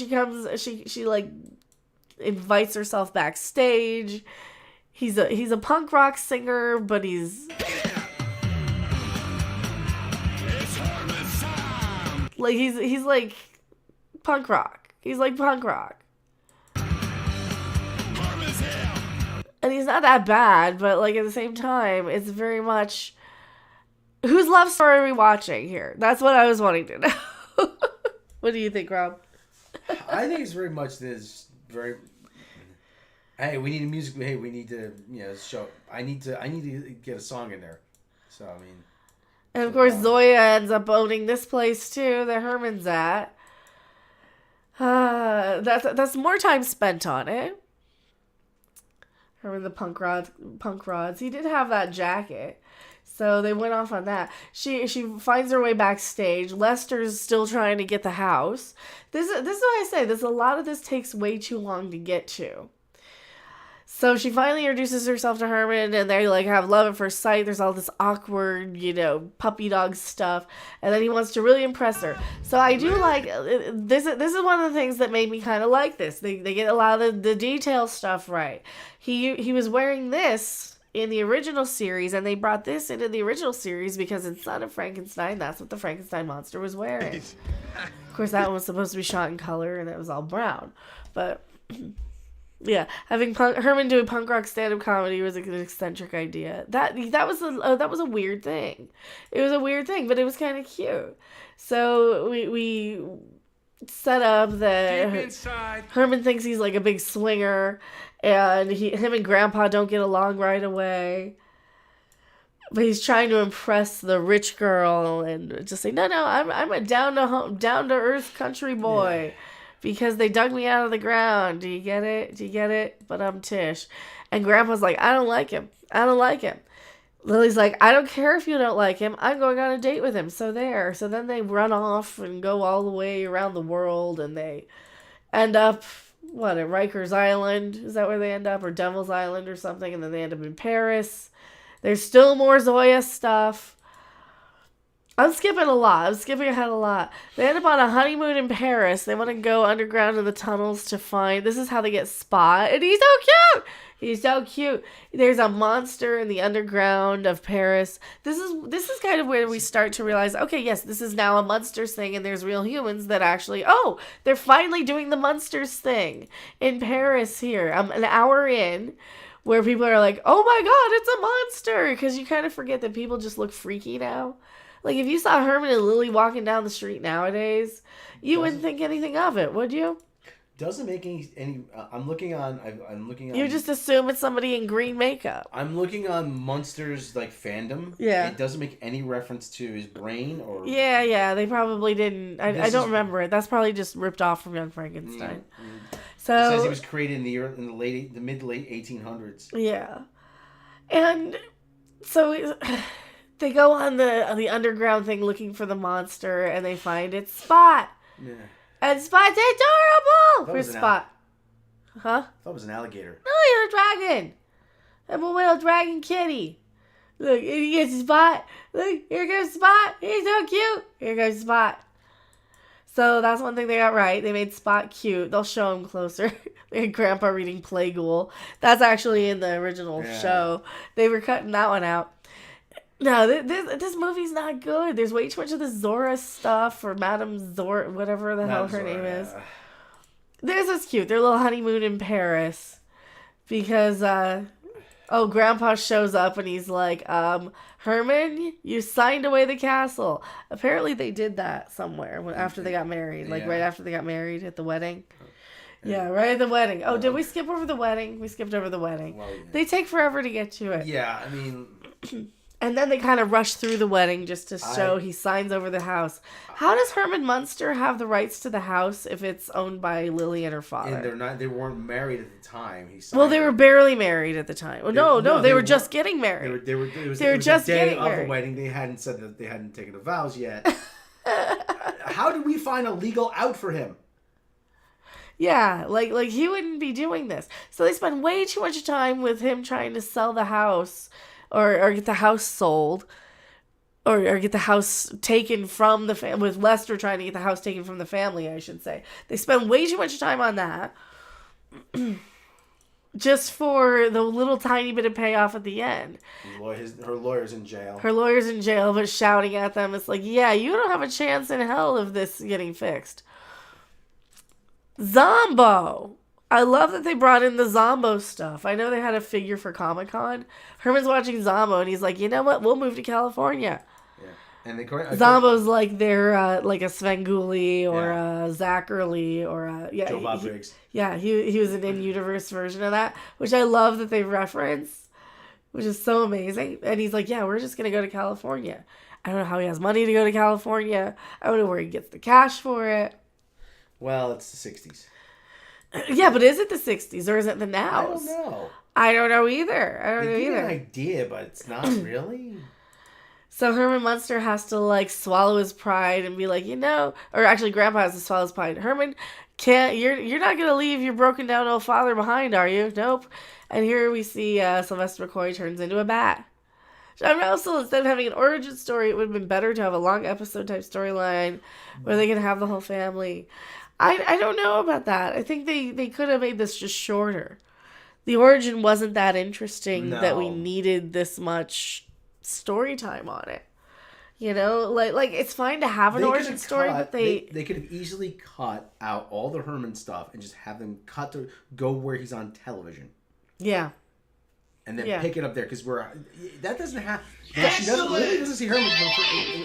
Speaker 6: she like invites herself backstage. He's a punk rock singer, but he's like he's like punk rock. He's like punk rock. And he's not that bad, but like at the same time, it's very much whose love story are we watching here? That's what I was wanting to know. What do you think, Rob?
Speaker 1: I think it's very much this very. Hey, we need a music. Hey, we need to show. I need to get a song in there. So I mean.
Speaker 6: And of course, Zoya ends up owning this place too that Herman's at. That's more time spent on it. Herman the punk rods. He did have that jacket. So they went off on that. She finds her way backstage. Lester's still trying to get the house. This is what I say. A lot of this takes way too long to get to. So she finally introduces herself to Herman, and they like have love at first sight. There's all this awkward, puppy dog stuff, and then he wants to really impress her. So I do like this. This is one of the things that made me kind of like this. They get a lot of the detail stuff right. He was wearing this in the original series, and they brought this into the original series because in Son of Frankenstein, that's what the Frankenstein monster was wearing. Of course, that one was supposed to be shot in color, and it was all brown, but. Yeah, having Herman do punk rock stand-up comedy was an eccentric idea. That was a weird thing. It was a weird thing, but it was kind of cute. So we set up that Herman thinks he's like a big swinger, and him and Grandpa don't get along right away. But he's trying to impress the rich girl and just say, no, I'm a down to earth country boy. Yeah. Because they dug me out of the ground. Do you get it? But I'm Tish. And Grandpa's like, I don't like him. Lily's like, I don't care if you don't like him. I'm going on a date with him. So there. So then they run off and go all the way around the world. And they end up, at Rikers Island? Is that where they end up? Or Devil's Island or something. And then they end up in Paris. There's still more Zoya stuff. I'm skipping ahead a lot. They end up on a honeymoon in Paris. They want to go underground in the tunnels to find... This is how they get Spot. And he's so cute. There's a monster in the underground of Paris. This is kind of where we start to realize, okay, yes, this is now a Munsters thing, and there's real humans that actually... Oh, they're finally doing the Munsters thing in Paris here. An hour in... Where people are like, oh my god, it's a monster! Because you kind of forget that people just look freaky now. Like, if you saw Herman and Lily walking down the street nowadays, you wouldn't think anything of it, would you?
Speaker 1: Doesn't make any. I'm looking on.
Speaker 6: You just assume it's somebody in green makeup.
Speaker 1: I'm looking on Munsters fandom.
Speaker 6: Yeah.
Speaker 1: It doesn't make any reference to his brain or.
Speaker 6: Yeah. They probably didn't. I don't remember it. That's probably just ripped off from Young Frankenstein.
Speaker 1: Yeah.
Speaker 6: So
Speaker 1: it says he was created in the mid to late 1800s.
Speaker 6: Yeah, and so. They go on the underground thing looking for the monster, and they find it's Spot. Yeah. And Spot's adorable! Where's Spot? Huh?
Speaker 1: I thought it was an alligator.
Speaker 6: No, you're a dragon. I'm a little dragon kitty. Look, he gets Spot. Look, here comes Spot. He's so cute. Here goes Spot. So that's one thing they got right. They made Spot cute. They'll show him closer. They had Grandpa reading Playghoul. That's actually in the original show. They were cutting that one out. No, this movie's not good. There's way too much of the Zora stuff, or Madame Zora, whatever the hell her name is. This is cute. Their little honeymoon in Paris. Because, Grandpa shows up and he's like, Herman, you signed away the castle. Apparently they did that somewhere after they got married. Right after they got married at the wedding. Yeah, right at the wedding. Oh, did we skip over the wedding? We skipped over the wedding. Well, yeah. They take forever to get to it.
Speaker 1: Yeah, I mean...
Speaker 6: And then they kind of rush through the wedding just to show he signs over the house. How does Herman Munster have the rights to the house if it's owned by Lily and her father?
Speaker 1: And they weren't married at the time.
Speaker 6: They were barely married at the time. Well, no, they were just getting married.
Speaker 1: They were just getting married. Of the wedding. They hadn't said that they hadn't taken the vows yet. How do we find a legal out for him?
Speaker 6: Yeah, like he wouldn't be doing this. So they spend way too much time with him trying to sell the house. Or get the house sold, or get the house taken from the family, with Lester trying to get the house taken from the family, I should say. They spend way too much time on that, just for the little tiny bit of payoff at the end.
Speaker 1: Her lawyer's in jail.
Speaker 6: But shouting at them, it's like, yeah, you don't have a chance in hell of this getting fixed. Zombo! I love that they brought in the Zombo stuff. I know they had a figure for Comic-Con. Herman's watching Zombo, and he's like, you know what? We'll move to California. Yeah. And Zombo's like their, like a Svengoolie or a Zachary or a... Yeah,
Speaker 1: Joe Bob Briggs.
Speaker 6: He was an in-universe version of that, which I love that they reference, which is so amazing. And he's like, yeah, we're just going to go to California. I don't know how he has money to go to California. I don't know where he gets the cash for it.
Speaker 1: Well, it's the 60s.
Speaker 6: Yeah, but is it the 60s or is it the nows?
Speaker 1: I don't know.
Speaker 6: I don't know either.
Speaker 1: They give you an idea, but it's not really.
Speaker 6: So Herman Munster has to like swallow his pride and be like, or actually Grandpa has to swallow his pride. Herman, you're not gonna leave your broken down old father behind, are you? Nope. And here we see Sylvester McCoy turns into a bat. John Russell, instead of having an origin story, it would have been better to have a long episode type storyline where they can have the whole family. I don't know about that. I think they could have made this just shorter. The origin wasn't that interesting that we needed this much story time on it. Like it's fine to have an origin story, but they
Speaker 1: could have easily cut out all the Herman stuff and just have them cut to go where he's on television.
Speaker 6: Yeah.
Speaker 1: And then pick it up there because that doesn't happen. She doesn't see Herman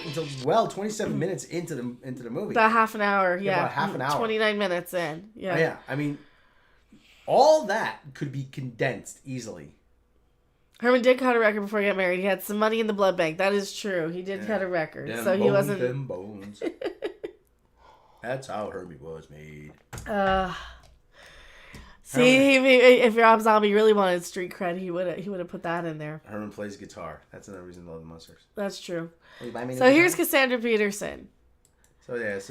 Speaker 1: until 27 minutes into the movie.
Speaker 6: About half an hour. Yeah,
Speaker 1: about half an hour.
Speaker 6: 29 minutes in. Yeah.
Speaker 1: Yeah. I mean, all that could be condensed easily.
Speaker 6: Herman did cut a record before he got married. He had some money in the blood bank. That is true. He did cut a record, so he wasn't.
Speaker 1: Them bones. That's how Herbie was made.
Speaker 6: See, if Rob Zombie really wanted street cred, he would have put that in there.
Speaker 1: Herman plays guitar. That's another reason to love the Munsters.
Speaker 6: That's true.
Speaker 1: So
Speaker 6: here's Cassandra Peterson.
Speaker 1: So there's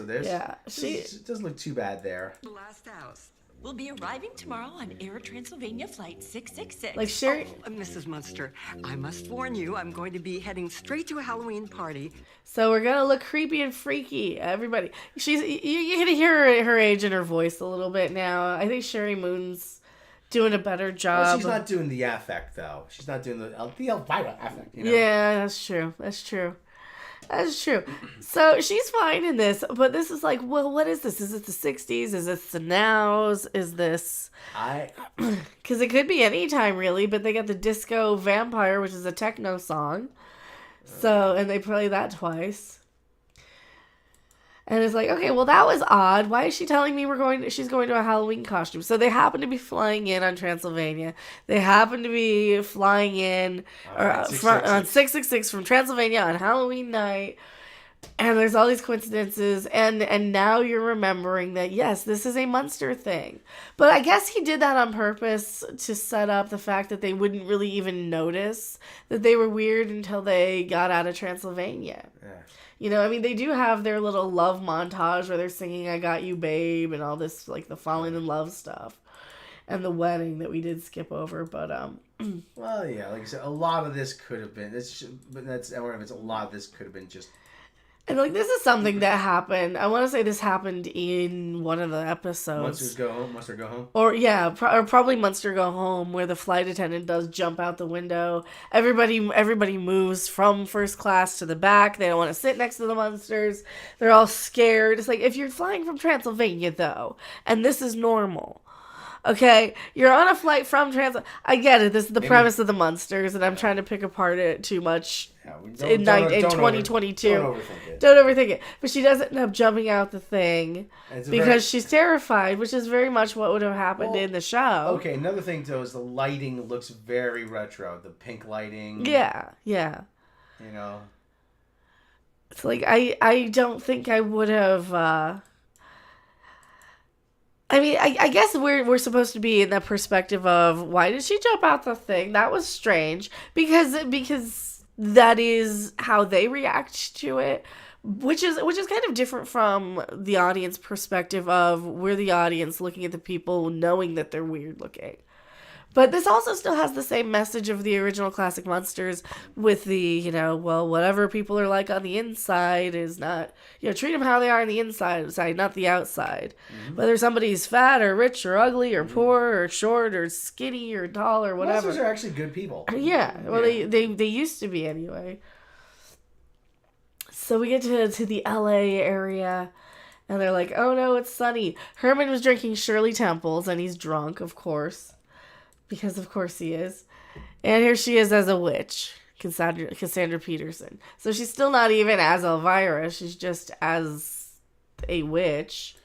Speaker 1: she doesn't look too bad there.
Speaker 7: The last house. We'll be arriving tomorrow on Air Transylvania Flight 666.
Speaker 6: Like Sherry...
Speaker 7: Mrs. Munster, I must warn you, I'm going to be heading straight to a Halloween party.
Speaker 6: So we're going to look creepy and freaky. Everybody. You're going to hear her age in her voice a little bit now. I think Sherry Moon's doing a better job.
Speaker 1: Well, she's not doing the affect, though. She's not doing the Elvira affect,
Speaker 6: Yeah, that's true. That's true. So she's fine in this, but this is like, well, what is this? Is it the 60s? Is this the nows? Is this... Because it could be any time, really, but they got the Disco Vampire, which is a techno song. So, and they play that twice. And it's like, okay, well, that was odd. Why is she telling me she's going to a Halloween costume? So they happen to be flying in on Transylvania. They happen to be flying in on 666 from Transylvania on Halloween night. And there's all these coincidences. And now you're remembering that, yes, this is a Munster thing. But I guess he did that on purpose to set up the fact that they wouldn't really even notice that they were weird until they got out of Transylvania. Yeah. I mean, they do have their little love montage where they're singing I Got You, Babe, and all this, like, the falling in love stuff. And the wedding that we did skip over, but,
Speaker 1: Well, yeah, like I said, a lot of this could have been, a lot of this could have been just...
Speaker 6: And, like, this is something that happened. I want to say this happened in one of the episodes.
Speaker 1: Munster Go Home?
Speaker 6: Or, yeah, or probably Munster Go Home, where the flight attendant does jump out the window. Everybody moves from first class to the back. They don't want to sit next to the Munsters. They're all scared. It's like, if you're flying from Transylvania, though, and this is normal... Okay, you're on a flight from I get it. This is the premise of the Munsters, and I'm trying to pick apart it too much in 2022. Don't overthink it. But she does end up jumping out the thing because she's terrified, which is very much what would have happened in the show.
Speaker 1: Okay, another thing, though, is the lighting looks very retro. The pink lighting.
Speaker 6: Yeah. It's like, I don't think I would have... I mean, I guess we're supposed to be in the perspective of why did she jump out the thing? That was strange because that is how they react to it, which is kind of different from the audience perspective of we're the audience looking at the people knowing that they're weird looking. But this also still has the same message of the original classic Munsters with the, whatever people are like on the inside is not, treat them how they are on the inside, not the outside. Mm-hmm. Whether somebody's fat or rich or ugly or poor or short or skinny or tall or whatever.
Speaker 1: Munsters are actually good people.
Speaker 6: Yeah. Well, they used to be anyway. So we get to the LA area. And they're like, oh no, it's sunny. Herman was drinking Shirley Temples and he's drunk, of course. Because of course he is. And here she is as a witch, Cassandra Peterson. So she's still not even as Elvira. She's just as a witch.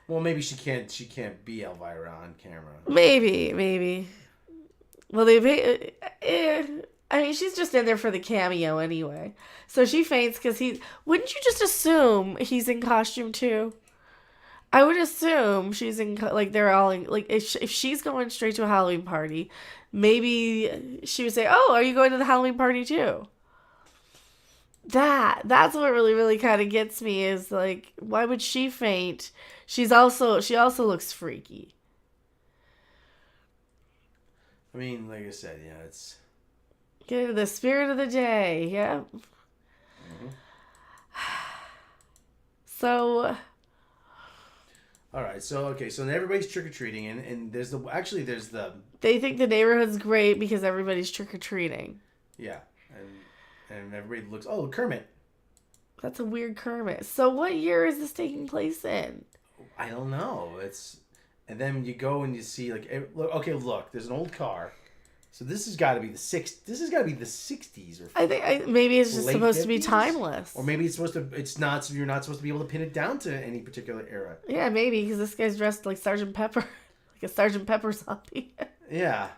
Speaker 1: Well, maybe she can't be Elvira on camera.
Speaker 6: Maybe. Well, I mean, she's just in there for the cameo anyway. So she faints because wouldn't you just assume he's in costume too? I would assume she's in, like, they're all in, like, if she's going straight to a Halloween party, maybe she would say, oh, are you going to the Halloween party too? That's what really, really kind of gets me is, like, why would she faint? She also looks freaky.
Speaker 1: I mean, like I said, yeah, it's...
Speaker 6: Get into the spirit of the day, yeah.
Speaker 1: Mm-hmm.
Speaker 6: So...
Speaker 1: All right, so everybody's trick-or-treating, and there's the...
Speaker 6: They think the neighborhood's great because everybody's trick-or-treating.
Speaker 1: Yeah, and everybody looks... Oh, Kermit.
Speaker 6: That's a weird Kermit. So what year is this taking place in?
Speaker 1: I don't know. And then you go and you see, like... Look, there's an old car. So this has got to be the 60s. This has got to be the 60s or...
Speaker 6: I think maybe it's just supposed
Speaker 1: 50s?
Speaker 6: to be timeless.
Speaker 1: Or maybe it's not, so you're not supposed to be able to pin it down to any particular era.
Speaker 6: Yeah, maybe, because this guy's dressed like Sergeant Pepper. Like a Sergeant Pepper zombie.
Speaker 1: Yeah.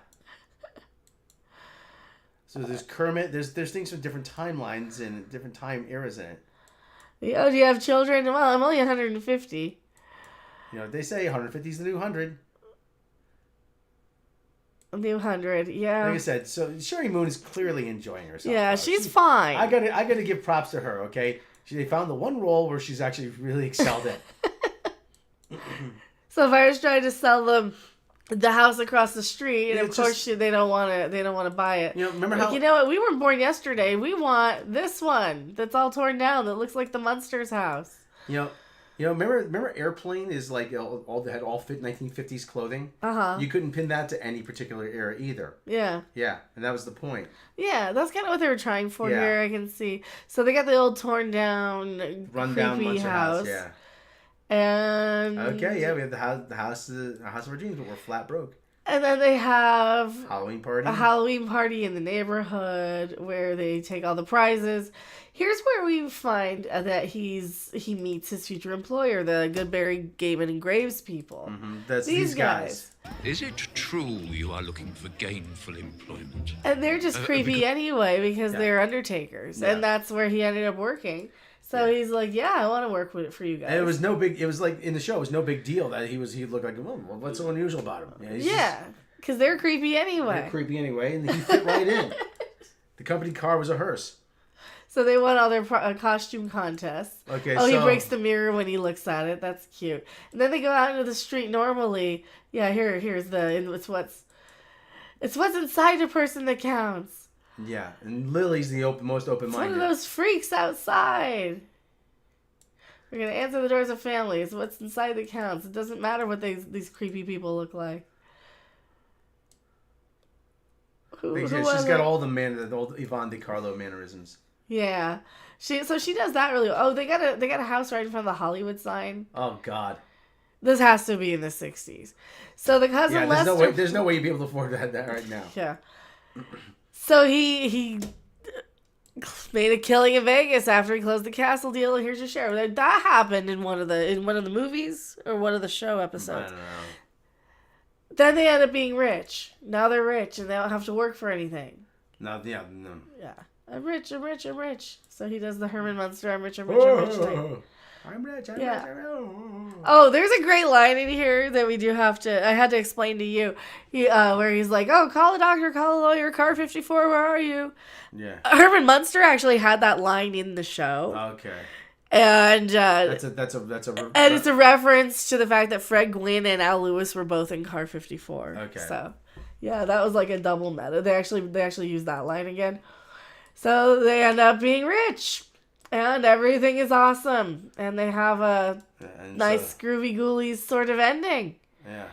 Speaker 1: So there's Kermit. There's things with different timelines and different time eras in it.
Speaker 6: Oh, do you have children? Well, I'm only 150.
Speaker 1: You know, they say 150 is the new 100.
Speaker 6: New 100, yeah.
Speaker 1: Like I said, so Sherry Moon is clearly enjoying herself.
Speaker 6: Yeah, she's fine.
Speaker 1: I gotta give props to her. Okay, they found the one role where she's actually really excelled in.
Speaker 6: So Fire's trying to sell them the house across the street, and
Speaker 1: Yeah,
Speaker 6: of course they don't want to buy it.
Speaker 1: You know, remember how?
Speaker 6: You know what? We weren't born yesterday. We want this one that's all torn down that looks like the Munsters house.
Speaker 1: You know, remember Airplane is like had all fit 1950s clothing. You couldn't pin that to any particular era either.
Speaker 6: Yeah.
Speaker 1: Yeah, and that was the point.
Speaker 6: Yeah, that's kind of what they were trying for
Speaker 1: Yeah.
Speaker 6: here. I can see. So they got the old torn down,
Speaker 1: Rundown
Speaker 6: creepy
Speaker 1: Munster house. Yeah.
Speaker 6: And
Speaker 1: Okay, yeah, we have the house of our dreams, but we're flat broke.
Speaker 6: And then they have
Speaker 1: Halloween party.
Speaker 6: a Halloween party in the neighborhood where they take all the prizes. Here's where we find that he meets his future employer, the Goodberry, Gaiman, and Graves people.
Speaker 1: Mm-hmm. That's these guys.
Speaker 8: Is it true you are looking for gainful employment?
Speaker 6: And they're just creepy anyway because they're undertakers.
Speaker 1: Yeah.
Speaker 6: And that's where he ended up working. So he's like, yeah, I want to work for you guys.
Speaker 1: And it was no big. It was like in the show. It was no big deal that he looked like. Well, what's so unusual about him?
Speaker 6: Yeah, because they're creepy anyway.
Speaker 1: They're creepy anyway, and he fit right in. The company car was a hearse.
Speaker 6: So they won all their costume contests.
Speaker 1: Okay.
Speaker 6: Oh, he breaks the mirror when he looks at it. That's cute. And then they go out into the street normally. Yeah, here's it's what's inside a person that counts.
Speaker 1: Yeah, and Lily's the most open-minded.
Speaker 6: It's one of those freaks outside. We're gonna answer the doors of families. What's inside that counts. It doesn't matter what these creepy people look like.
Speaker 1: She's got all the old Yvonne DiCarlo mannerisms.
Speaker 6: Yeah, she does that really. Oh, they got a house right in front of the Hollywood sign.
Speaker 1: Oh God.
Speaker 6: This has to be in the 60s. So the cousin Lester.
Speaker 1: There's no way you'd be able to afford that right now.
Speaker 6: Yeah. So he made a killing in Vegas after he closed the castle deal, and here's your share. That happened in one of the movies or one of the show episodes.
Speaker 1: I don't know.
Speaker 6: Then they end up being rich. Now they're rich and they don't have to work for anything.
Speaker 1: No.
Speaker 6: Yeah. I'm rich. So he does the Herman Munster, I'm rich thing.
Speaker 1: I'm rich.
Speaker 6: Oh, there's a great line in here that I had to explain to you. Where he's like, oh, call a doctor, call a lawyer, car 54, where are you?
Speaker 1: Yeah.
Speaker 6: Herman Munster actually had that line in the show.
Speaker 1: Okay.
Speaker 6: And
Speaker 1: that's a
Speaker 6: and it's a reference to the fact that Fred Gwynn and Al Lewis were both in Car 54.
Speaker 1: Okay.
Speaker 6: So, yeah, that was like a double meta. They actually used that line again. So they end up being rich. And everything is awesome. And they have a nice groovy ghoulies sort of ending.
Speaker 1: Yeah.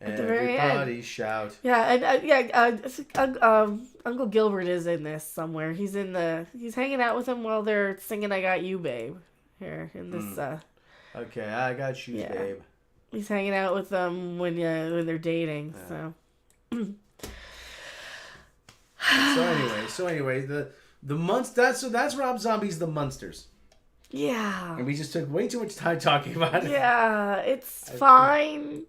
Speaker 6: At the very end.
Speaker 1: Everybody shout.
Speaker 6: Yeah, Uncle Gilbert is in this somewhere. He's hanging out with them while they're singing I Got You, Babe. Here, in this,
Speaker 1: Okay, I got you, babe.
Speaker 6: He's hanging out with them when they're dating, so.
Speaker 1: So anyway, that's Rob Zombie's The Munsters.
Speaker 6: Yeah.
Speaker 1: And we just took way too much time talking about it.
Speaker 6: Yeah, it's fine.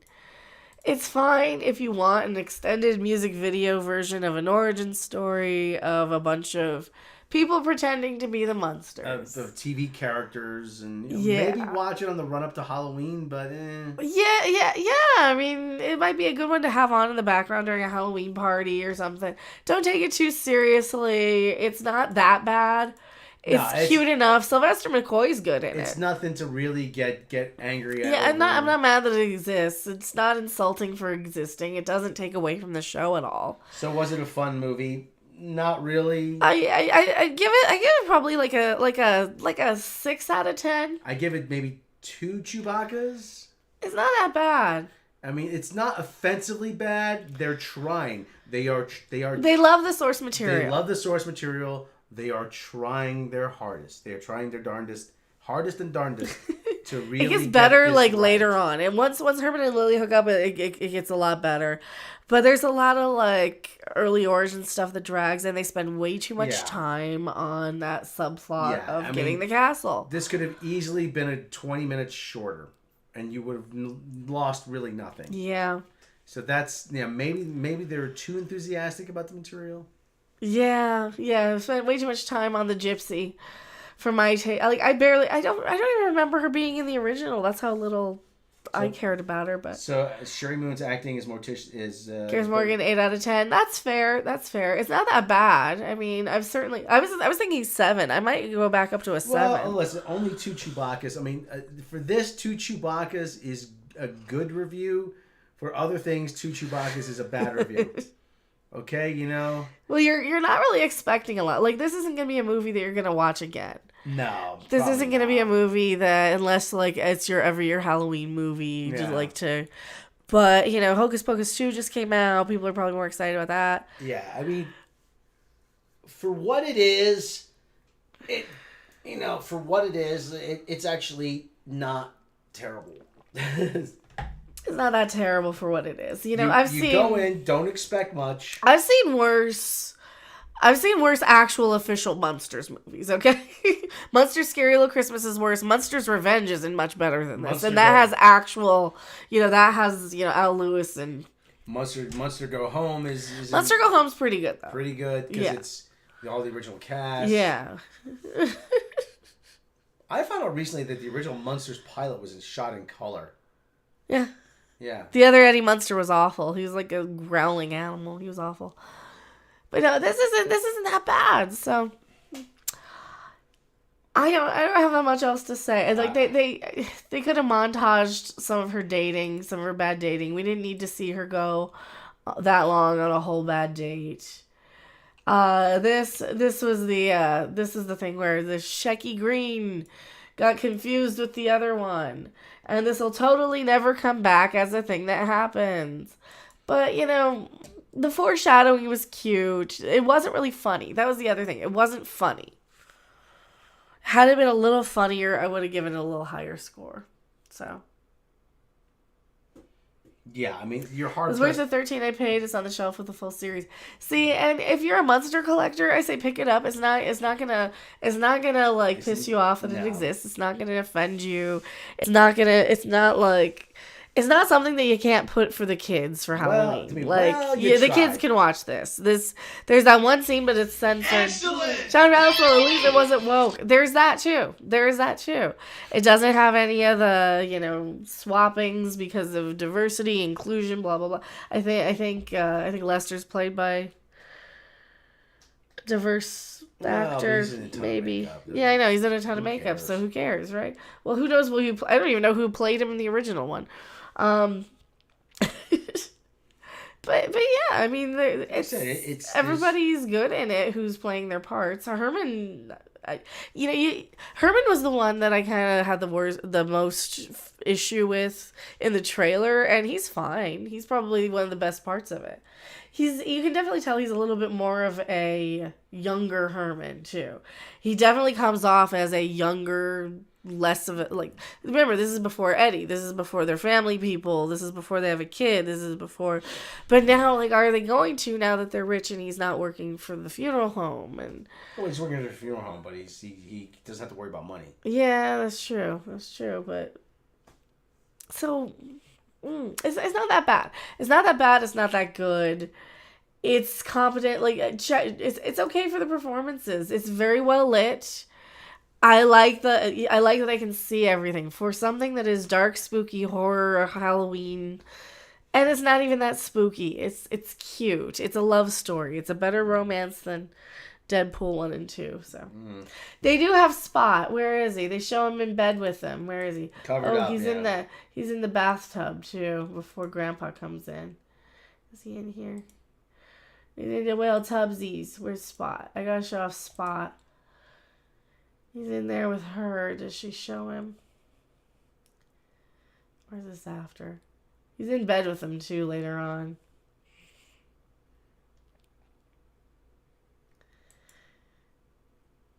Speaker 6: It's fine if you want an extended music video version of an origin story of a bunch of People pretending to be the Munsters.
Speaker 1: Of TV characters, and
Speaker 6: Yeah.
Speaker 1: maybe watch it on the run up to Halloween, but
Speaker 6: Yeah. I mean, it might be a good one to have on in the background during a Halloween party or something. Don't take it too seriously. It's not that bad. It's cute enough. Sylvester McCoy's good in it.
Speaker 1: It's nothing to really get angry at.
Speaker 6: Yeah, I'm not mad that it exists. It's not insulting for existing. It doesn't take away from the show at all.
Speaker 1: So was it a fun movie? Not really.
Speaker 6: I give it probably like a 6 out of 10.
Speaker 1: I give it maybe 2 Chewbaccas.
Speaker 6: It's not that bad.
Speaker 1: I mean, it's not offensively bad. They're trying. They
Speaker 6: love the source material.
Speaker 1: They love the source material. They are trying their hardest. They are trying their hardest and darndest to really.
Speaker 6: It gets better
Speaker 1: like
Speaker 6: later on, and once Herman and Lily hook up, it gets a lot better. But there's a lot of like early origin stuff that drags, and they spend way too much time on that subplot of getting the castle.
Speaker 1: This could have easily been a 20 minutes shorter, and you would have lost really nothing.
Speaker 6: Yeah.
Speaker 1: So that's maybe they were too enthusiastic about the material.
Speaker 6: Yeah. I spent way too much time on the gypsy for my taste. Like I don't even remember her being in the original. That's how little I cared about her. But
Speaker 1: so Sherry Moon's acting as Morticia is
Speaker 6: Piers Morgan, 8 out of 10. That's fair. It's not that bad. I mean, I was thinking 7. I might go back up to a 7.
Speaker 1: Well, listen, only 2 Chewbaccas. I mean, for this, 2 Chewbaccas is a good review. For other things, 2 Chewbaccas is a bad review. Okay, Well, you're not really expecting a lot. Like, this isn't going to be a movie that you're going to watch again. No.
Speaker 6: This isn't going to be a movie that, unless, like, it's your every year Halloween movie, just like to... But, Hocus Pocus 2 just came out. People are probably more excited about that.
Speaker 1: Yeah, I mean, for what it is, it's actually not terrible.
Speaker 6: It's not that terrible for what it is. You
Speaker 1: go in, don't expect much.
Speaker 6: I've seen worse actual official Munsters movies, okay? Munsters Scary Little Christmas is worse. Munsters Revenge isn't much better than this. And that has actual, Al Lewis and...
Speaker 1: Munster Go Home is
Speaker 6: Munster Go Home's pretty good, though.
Speaker 1: Pretty good, because it's all the original cast.
Speaker 6: Yeah.
Speaker 1: I found out recently that the original Munsters pilot was shot in color.
Speaker 6: Yeah.
Speaker 1: Yeah.
Speaker 6: The other Eddie Munster was awful. He was like a growling animal. He was awful. But no, this isn't that bad. So I don't have that much else to say. Like they could have montaged some of her dating, some of her bad dating. We didn't need to see her go that long on a whole bad date. This is the thing where the Shecky Green got confused with the other one. And this will totally never come back as a thing that happens. But, the foreshadowing was cute. It wasn't really funny. That was the other thing. It wasn't funny. Had it been a little funnier, I would have given it a little higher score. So.
Speaker 1: Yeah, I mean, you're hard.
Speaker 6: It's worth the $13 I paid. It's on the shelf with the full series. See, and if you're a Munster collector, I say pick it up. It's not gonna like piss you off that it exists. It's not gonna offend you. It's not something that you can't put for the kids for Halloween. The kids can watch this. There's that one scene, but it's censored.
Speaker 4: Excellent!
Speaker 6: Sean Ralph, at least it wasn't woke. There's that too. It doesn't have any of the swappings because of diversity, inclusion, blah blah blah. I think Lester's played by a diverse actor, maybe. Yeah, I know he's in a ton of makeup, so who cares, right? Well, who knows? I don't even know who played him in the original one. But yeah, I mean, it's everybody's good in it who's playing their parts. Herman was the one that I kind of had the most issue with in the trailer, and he's fine. He's probably one of the best parts of it. You can definitely tell he's a little bit more of a younger Herman too. He definitely comes off as a younger, less of it. Like, remember, this is before Eddie. This is before their family people. This is before they have a kid. This is before. But now, like, are they going to, now that they're rich and he's not working for the funeral home? And
Speaker 1: well, he's working at a funeral home, but he doesn't have to worry about money.
Speaker 6: Yeah, that's true. But so it's not that bad. It's not that bad. It's not that good. It's competent. Like, it's okay for the performances. It's very well lit. I like that I can see everything for something that is dark, spooky horror or Halloween, and it's not even that spooky. It's cute. It's a love story. It's a better romance than Deadpool 1 and 2. So they do have Spot. Where is he? They show him in bed with them. Where is he?
Speaker 1: Covered up,
Speaker 6: he's in the bathtub too before Grandpa comes in. Is he in here? He's in the whale tubsies. Where's Spot? I gotta show off Spot. He's in there with her. Does she show him? Or is this after? He's in bed with him too later on.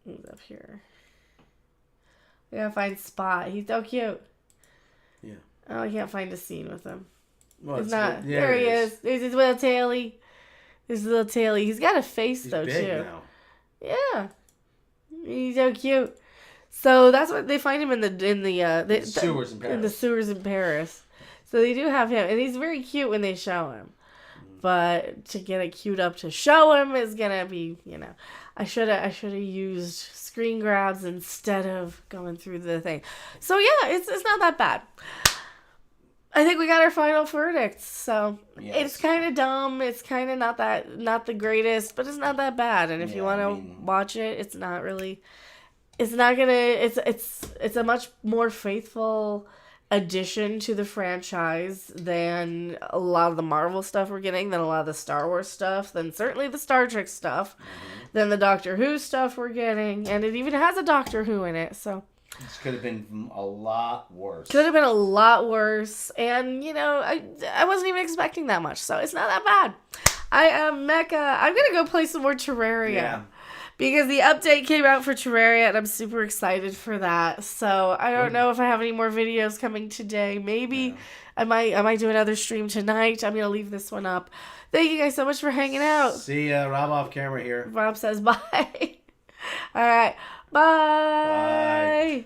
Speaker 6: He's up here. We gotta find Spot. He's so cute.
Speaker 1: Yeah.
Speaker 6: Oh, I can't find a scene with him.
Speaker 1: Well,
Speaker 6: it's not. There he is. There's his little taily. There's his little taily. He's got a face though
Speaker 1: big
Speaker 6: too.
Speaker 1: Now.
Speaker 6: Yeah. He's so cute. So that's what they find him in the
Speaker 1: sewers in Paris.
Speaker 6: In the sewers in Paris. So they do have him, and he's very cute when they show him. But to get it queued up to show him is gonna be, I should have used screen grabs instead of going through the thing. So yeah, it's not that bad. I think we got our final verdicts. So It's kind of dumb. It's kind of not the greatest, but it's not that bad. And if you want to watch it, it's not really. It's not gonna. It's a much more faithful addition to the franchise than a lot of the Marvel stuff we're getting, than a lot of the Star Wars stuff, than certainly the Star Trek stuff, than the Doctor Who stuff we're getting, and it even has a Doctor Who in it. So.
Speaker 1: This could have been a lot worse.
Speaker 6: Could have been a lot worse. And, I wasn't even expecting that much. So it's not that bad. I am Mecca. I'm going to go play some more Terraria. Yeah. Because the update came out for Terraria and I'm super excited for that. So I don't know if I have any more videos coming today. Maybe I might do another stream tonight. I'm going to leave this one up. Thank you guys so much for hanging out.
Speaker 1: See ya. Rob off camera here.
Speaker 6: Rob says bye. All right. Bye. Bye.